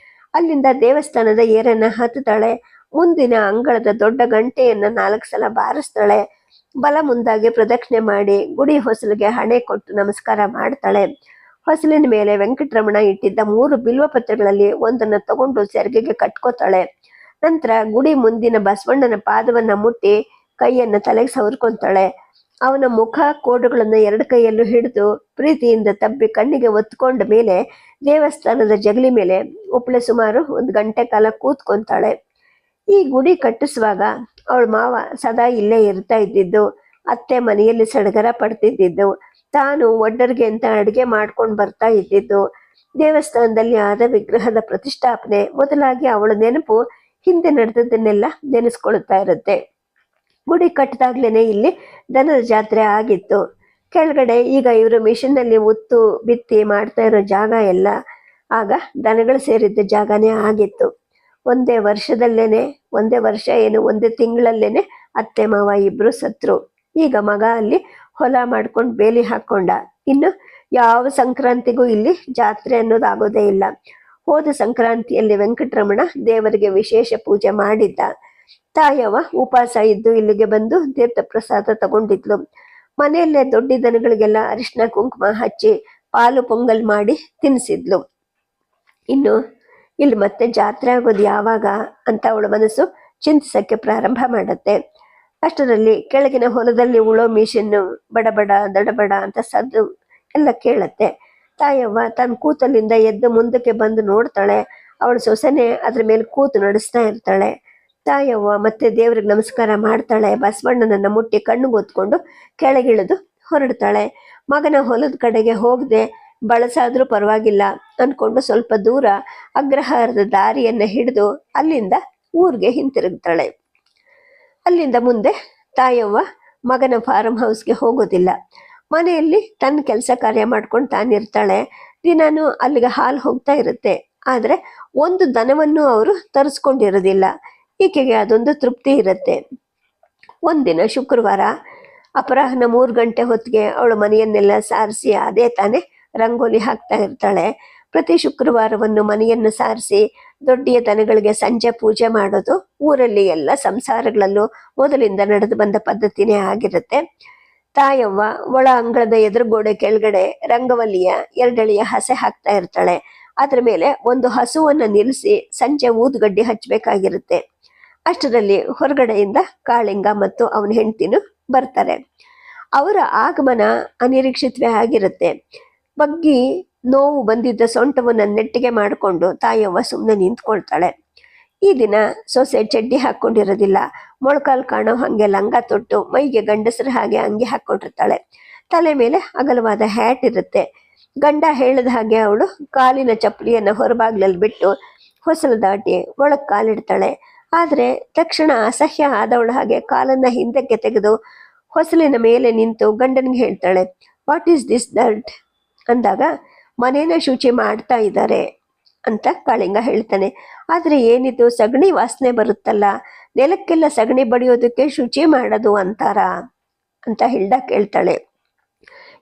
ಅಲ್ಲಿಂದ ದೇವಸ್ಥಾನದ ಏರನ್ನ ಹತ್ತುತ್ತಾಳೆ. ಮುಂದಿನ ಅಂಗಳದ ದೊಡ್ಡ ಗಂಟೆಯನ್ನ 4 ಸಲ ಬಾರಿಸ್ತಾಳೆ. ಬಲ ಮುಂದಾಗಿ ಪ್ರದಕ್ಷಿಣೆ ಮಾಡಿ ಗುಡಿ ಹೊಸಲಿಗೆ ಹಣೆ ಕೊಟ್ಟು ನಮಸ್ಕಾರ ಮಾಡ್ತಾಳೆ. ಹೊಸಲಿನ ಮೇಲೆ ವೆಂಕಟರಮಣ ಇಟ್ಟಿದ್ದ 3 ಬಿಲ್ವಪತ್ರಗಳಲ್ಲಿ ಒಂದನ್ನು ತಗೊಂಡು ಸೆರಗಿಗೆ ಕಟ್ಕೋತಾಳೆ. ನಂತರ ಗುಡಿ ಮುಂದಿನ ಬಸವಣ್ಣನ ಪಾದವನ್ನ ಮುಟ್ಟಿ ಕೈಯನ್ನು ತಲೆಗೆ ಸವರ್ಕೊಂತಾಳೆ. ಅವನ ಮುಖ ಕೋಡುಗಳನ್ನು 2 ಕೈಯಲ್ಲೂ ಹಿಡಿದು ಪ್ರೀತಿಯಿಂದ ತಬ್ಬಿ ಕಣ್ಣಿಗೆ ಒತ್ಕೊಂಡ ಮೇಲೆ ದೇವಸ್ಥಾನದ ಜಗಲಿ ಮೇಲೆ ಒಪ್ಪಳೆ ಸುಮಾರು 1 ಗಂಟೆ ಕಾಲ ಕೂತ್ಕೊಂತಾಳೆ. ಈ ಗುಡಿ ಕಟ್ಟಿಸುವಾಗ ಅವಳ ಮಾವ ಸದಾ ಇಲ್ಲೇ ಇರ್ತಾ ಇದ್ದಿದ್ದು. ಅತ್ತೆ ಮನೆಯಲ್ಲಿ ಸಡಗರ ಪಡ್ತಿದ್ದಿದ್ದು. ತಾನು ಒಡ್ಡರ್ಗೆ ಅಂತ ಅಡುಗೆ ಮಾಡ್ಕೊಂಡು ಬರ್ತಾ ಇದ್ದಿದ್ದು. ದೇವಸ್ಥಾನದಲ್ಲಿ ಆದ ವಿಗ್ರಹದ ಪ್ರತಿಷ್ಠಾಪನೆ ಮೊದಲಾಗಿ ಅವಳ ನೆನಪು ಹಿಂದೆ ನಡೆದದ್ದನ್ನೆಲ್ಲ ನೆನೆಸ್ಕೊಳ್ತಾ ಇರುತ್ತೆ. ಗುಡಿ ಕಟ್ಟಿದಾಗ್ಲೇನೆ ಇಲ್ಲಿ ದನದ ಜಾತ್ರೆ ಆಗಿತ್ತು. ಕೆಳಗಡೆ ಈಗ ಇವರು ಮಿಷನ್ನಲ್ಲಿ ಉತ್ತು ಬಿತ್ತಿ ಮಾಡ್ತಾ ಇರೋ ಜಾಗ ಎಲ್ಲ ಆಗ ದನಗಳು ಸೇರಿದ್ದ ಜಾಗನೇ ಆಗಿತ್ತು. ಒಂದೇ ವರ್ಷ ಏನು ಒಂದೇ ತಿಂಗಳಲ್ಲೇನೆ ಅತ್ತೆ ಮಾವ ಇಬ್ರು ಸತ್ರು. ಈಗ ಮಗ ಅಲ್ಲಿ ಹೊಲ ಮಾಡ್ಕೊಂಡು ಬೇಲಿ ಹಾಕೊಂಡ. ಇನ್ನು ಯಾವ ಸಂಕ್ರಾಂತಿಗೂ ಇಲ್ಲಿ ಜಾತ್ರೆ ಅನ್ನೋದಾಗೋದೇ ಇಲ್ಲ. ಹೋದ ಸಂಕ್ರಾಂತಿಯಲ್ಲಿ ವೆಂಕಟರಮಣ ದೇವರಿಗೆ ವಿಶೇಷ ಪೂಜೆ ಮಾಡಿದ್ದ. ತಾಯವ್ವ ಉಪವಾಸ ಇದ್ದು ಇಲ್ಲಿಗೆ ಬಂದು ತೀರ್ಥ ಪ್ರಸಾದ ತಗೊಂಡಿದ್ಲು. ಮನೆಯಲ್ಲೇ ದೊಡ್ಡ ದನಗಳಿಗೆಲ್ಲ ಅರಿಶಿನ ಕುಂಕುಮ ಹಚ್ಚಿ ಪಾಲು ಪೊಂಗಲ್ ಮಾಡಿ ತಿನ್ನಿಸಿದ್ಲು. ಇನ್ನು ಇಲ್ಲಿ ಮತ್ತೆ ಜಾತ್ರೆ ಆಗೋದು ಯಾವಾಗ ಅಂತ ಅವಳ ಮನಸ್ಸು ಚಿಂತಿಸಕ್ಕೆ ಪ್ರಾರಂಭ ಮಾಡತ್ತೆ. ಅಷ್ಟರಲ್ಲಿ ಕೆಳಗಿನ ಹೊಲದಲ್ಲಿ ಉಳೋ ಮಿಷನ್ನು ಬಡಬಡ ದಡಬಡ ಅಂತ ಸದ್ದು ಎಲ್ಲ ಕೇಳತ್ತೆ. ತಾಯವ್ವ ತನ್ನ ಕೂತಲ್ಲಿಂದ ಎದ್ದು ಮುಂದಕ್ಕೆ ಬಂದು ನೋಡ್ತಾಳೆ. ಅವಳು ಸೊಸೆನೆ ಅದ್ರ ಮೇಲೆ ಕೂತು ನಡೆಸ್ತಾ ಇರ್ತಾಳೆ. ತಾಯವ್ವ ಮತ್ತೆ ದೇವ್ರಿಗೆ ನಮಸ್ಕಾರ ಮಾಡ್ತಾಳೆ. ಬಸವಣ್ಣನನ್ನ ಮುಟ್ಟಿ ಕಣ್ಣು ಗೊತ್ಕೊಂಡು ಕೆಳಗಿಳಿದು ಹೊರಡ್ತಾಳೆ. ಮಗನ ಹೊಲದ ಕಡೆಗೆ ಹೋಗದೆ ಬಳಸಾದ್ರೂ ಪರವಾಗಿಲ್ಲ ಅನ್ಕೊಂಡು ಸ್ವಲ್ಪ ದೂರ ಅಗ್ರಹಾರದ ದಾರಿಯನ್ನ ಹಿಡಿದು ಅಲ್ಲಿಂದ ಊರಿಗೆ ಹಿಂತಿರುಗ್ತಾಳೆ. ಅಲ್ಲಿಂದ ಮುಂದೆ ತಾಯವ್ವ ಮಗನ ಫಾರ್ಮ್ ಹೌಸ್ಗೆ ಹೋಗೋದಿಲ್ಲ. ಮನೆಯಲ್ಲಿ ತನ್ನ ಕೆಲಸ ಕಾರ್ಯ ಮಾಡ್ಕೊಂಡು ತಾನಿರ್ತಾಳೆ. ದಿನಾನು ಅಲ್ಲಿಗೆ ಹಾಲು ಹೋಗ್ತಾ ಇರುತ್ತೆ. ಆದ್ರೆ ಒಂದು ದನವನ್ನು ಅವರು ತರಿಸ್ಕೊಂಡಿರೋದಿಲ್ಲ. ಈಕೆಗೆ ಅದೊಂದು ತೃಪ್ತಿ ಇರುತ್ತೆ. ಒಂದಿನ ಶುಕ್ರವಾರ ಅಪರಾಹ್ನ 3 ಗಂಟೆ ಹೊತ್ತಿಗೆ ಅವಳು ಮನೆಯನ್ನೆಲ್ಲ ಸಾರಿಸಿ ಅದೇ ತಾನೇ ರಂಗೋಲಿ ಹಾಕ್ತಾ ಇರ್ತಾಳೆ. ಪ್ರತಿ ಶುಕ್ರವಾರವನ್ನು ಮನೆಯನ್ನು ಸಾರಿಸಿ ದೊಡ್ಡಿಯ ದನಗಳಿಗೆ ಸಂಜೆ ಪೂಜೆ ಮಾಡೋದು ಊರಲ್ಲಿ ಎಲ್ಲ ಸಂಸಾರಗಳಲ್ಲೂ ಮೊದಲಿಂದ ನಡೆದು ಬಂದ ಪದ್ಧತಿನೇ ಆಗಿರುತ್ತೆ. ತಾಯವ್ವ ಒಳ ಅಂಗಳದ ಎದುರುಗೋಡೆ ಕೆಳಗಡೆ ರಂಗವಲ್ಲಿಯ 2 ಎಳೆಯ ಹಸೆ ಹಾಕ್ತಾ ಇರ್ತಾಳೆ. ಅದ್ರ ಮೇಲೆ ಒಂದು ಹಸುವನ್ನ ನಿಲ್ಲಿಸಿ ಸಂಜೆ ಊದುಗಡ್ಡಿ ಹಚ್ಚಬೇಕಾಗಿರುತ್ತೆ. ಅಷ್ಟರಲ್ಲಿ ಹೊರಗಡೆಯಿಂದ ಕಾಳಿಂಗ ಮತ್ತು ಅವನ ಹೆಂಡತಿನೂ ಬರ್ತಾರೆ. ಅವರ ಆಗಮನ ಅನಿರೀಕ್ಷಿತವೇ ಆಗಿರುತ್ತೆ. ಬಗ್ಗಿ ನೋವು ಬಂದಿದ್ದ ಸೊಂಟವನ್ನ ನೆಟ್ಟಿಗೆ ಮಾಡಿಕೊಂಡು ತಾಯವ್ವ ಸುಮ್ಮನೆ ನಿಂತ್ಕೊಳ್ತಾಳೆ. ಈ ದಿನ ಸೊಸೆ ಚಡ್ಡಿ ಹಾಕೊಂಡಿರೋದಿಲ್ಲ. ಮೊಳಕಾಲು ಕಾಣೋ ಹಾಗೆ ಲಂಗ ತೊಟ್ಟು ಮೈಗೆ ಗಂಡಸರ ಹಾಗೆ ಅಂಗಿ ಹಾಕೊಂಡಿರ್ತಾಳೆ. ತಲೆ ಮೇಲೆ ಅಗಲವಾದ ಹ್ಯಾಟ್ ಇರುತ್ತೆ. ಗಂಡ ಹೇಳಿದ ಹಾಗೆ ಅವಳು ಕಾಲಿನ ಚಪ್ಪಲಿಯನ್ನ ಹೊರಬಾಗ್ಲಲ್ಲಿ ಬಿಟ್ಟು ಹೊಸಲು ದಾಟಿ ಒಳಗ್ ಕಾಲಿಡ್ತಾಳೆ. ಆದ್ರೆ ತಕ್ಷಣ ಅಸಹ್ಯ ಆದವಳ ಹಾಗೆ ಕಾಲನ್ನ ಹಿಂದಕ್ಕೆ ತೆಗೆದು ಹೊಸಲಿನ ಮೇಲೆ ನಿಂತು ಗಂಡನಿಗೆ ಹೇಳ್ತಾಳೆ, ವಾಟ್ ಈಸ್ ದಿಸ್ ದಟ್ ಅಂದಾಗ, ಮನೇನ ಶುಚಿ ಮಾಡ್ತಾ ಇದ್ದಾರೆ ಅಂತ ಕಾಳಿಂಗ ಹೇಳ್ತಾನೆ. ಆದ್ರೆ ಏನಿದು, ಸಗಣಿ ವಾಸನೆ ಬರುತ್ತಲ್ಲ, ನೆಲಕ್ಕೆಲ್ಲ ಸಗಣಿ ಬಡಿಯೋದಕ್ಕೆ ಶುಚಿ ಮಾಡೋದು ಅಂತಾರ ಅಂತ ಹಿಲ್ಡಾ ಕೇಳ್ತಾಳೆ.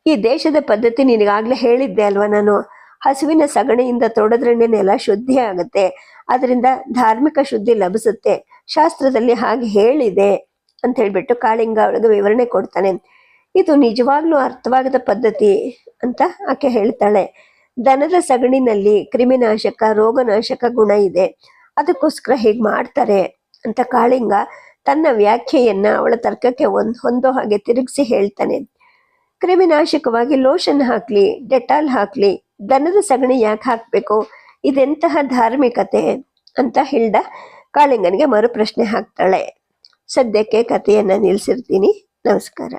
ಈ ದೇಶದ ಪದ್ಧತಿ ನಿನಗಾಗ್ಲೇ ಹೇಳಿದ್ದೆ ಅಲ್ವಾ ನಾನು. ಹಸುವಿನ ಸಗಣಿಯಿಂದ ತೊಳೆದ್ರೇನೆ ನೆಲ ಶುದ್ಧಿ ಆಗುತ್ತೆ. ಅದರಿಂದ ಧಾರ್ಮಿಕ ಶುದ್ಧಿ ಲಭಿಸುತ್ತೆ. ಶಾಸ್ತ್ರದಲ್ಲಿ ಹಾಗೆ ಹೇಳಿದೆ ಅಂತ ಹೇಳ್ಬಿಟ್ಟು ಕಾಳಿಂಗ ಅವಳಿಗೆ ವಿವರಣೆ ಕೊಡ್ತಾನೆ. ಇದು ನಿಜವಾಗ್ಲೂ ಅರ್ಥವಾಗದ ಪದ್ಧತಿ ಅಂತ ಆಕೆ ಹೇಳ್ತಾಳೆ. ದನದ ಸಗಣಿನಲ್ಲಿ ಕ್ರಿಮಿನಾಶಕ ರೋಗನಾಶಕ ಗುಣ ಇದೆ, ಅದಕ್ಕೋಸ್ಕರ ಹೀಗೆ ಮಾಡ್ತಾರೆ ಅಂತ ಕಾಳಿಂಗ ತನ್ನ ವ್ಯಾಖ್ಯೆಯನ್ನ ಅವಳ ತರ್ಕಕ್ಕೆ ಹೊಂದೋ ಹಾಗೆ ತಿರುಗಿಸಿ ಹೇಳ್ತಾನೆ. ಕ್ರಿಮಿನಾಶಕವಾಗಿ ಲೋಷನ್ ಹಾಕ್ಲಿ, ಡೆಟಾಲ್ ಹಾಕ್ಲಿ, ದನದ ಸಗಣಿ ಯಾಕೆ ಹಾಕ್ಬೇಕು, ಇದೆಂತಹ ಧಾರ್ಮಿಕತೆ ಅಂತ ಹಿಲ್ಡ ಕಾಳಿಂಗನಿಗೆ ಮರು ಪ್ರಶ್ನೆ ಹಾಕ್ತಾಳೆ. ಸದ್ಯಕ್ಕೆ ಕಥೆಯನ್ನ ನಿಲ್ಸಿರ್ತೀನಿ. ನಮಸ್ಕಾರ.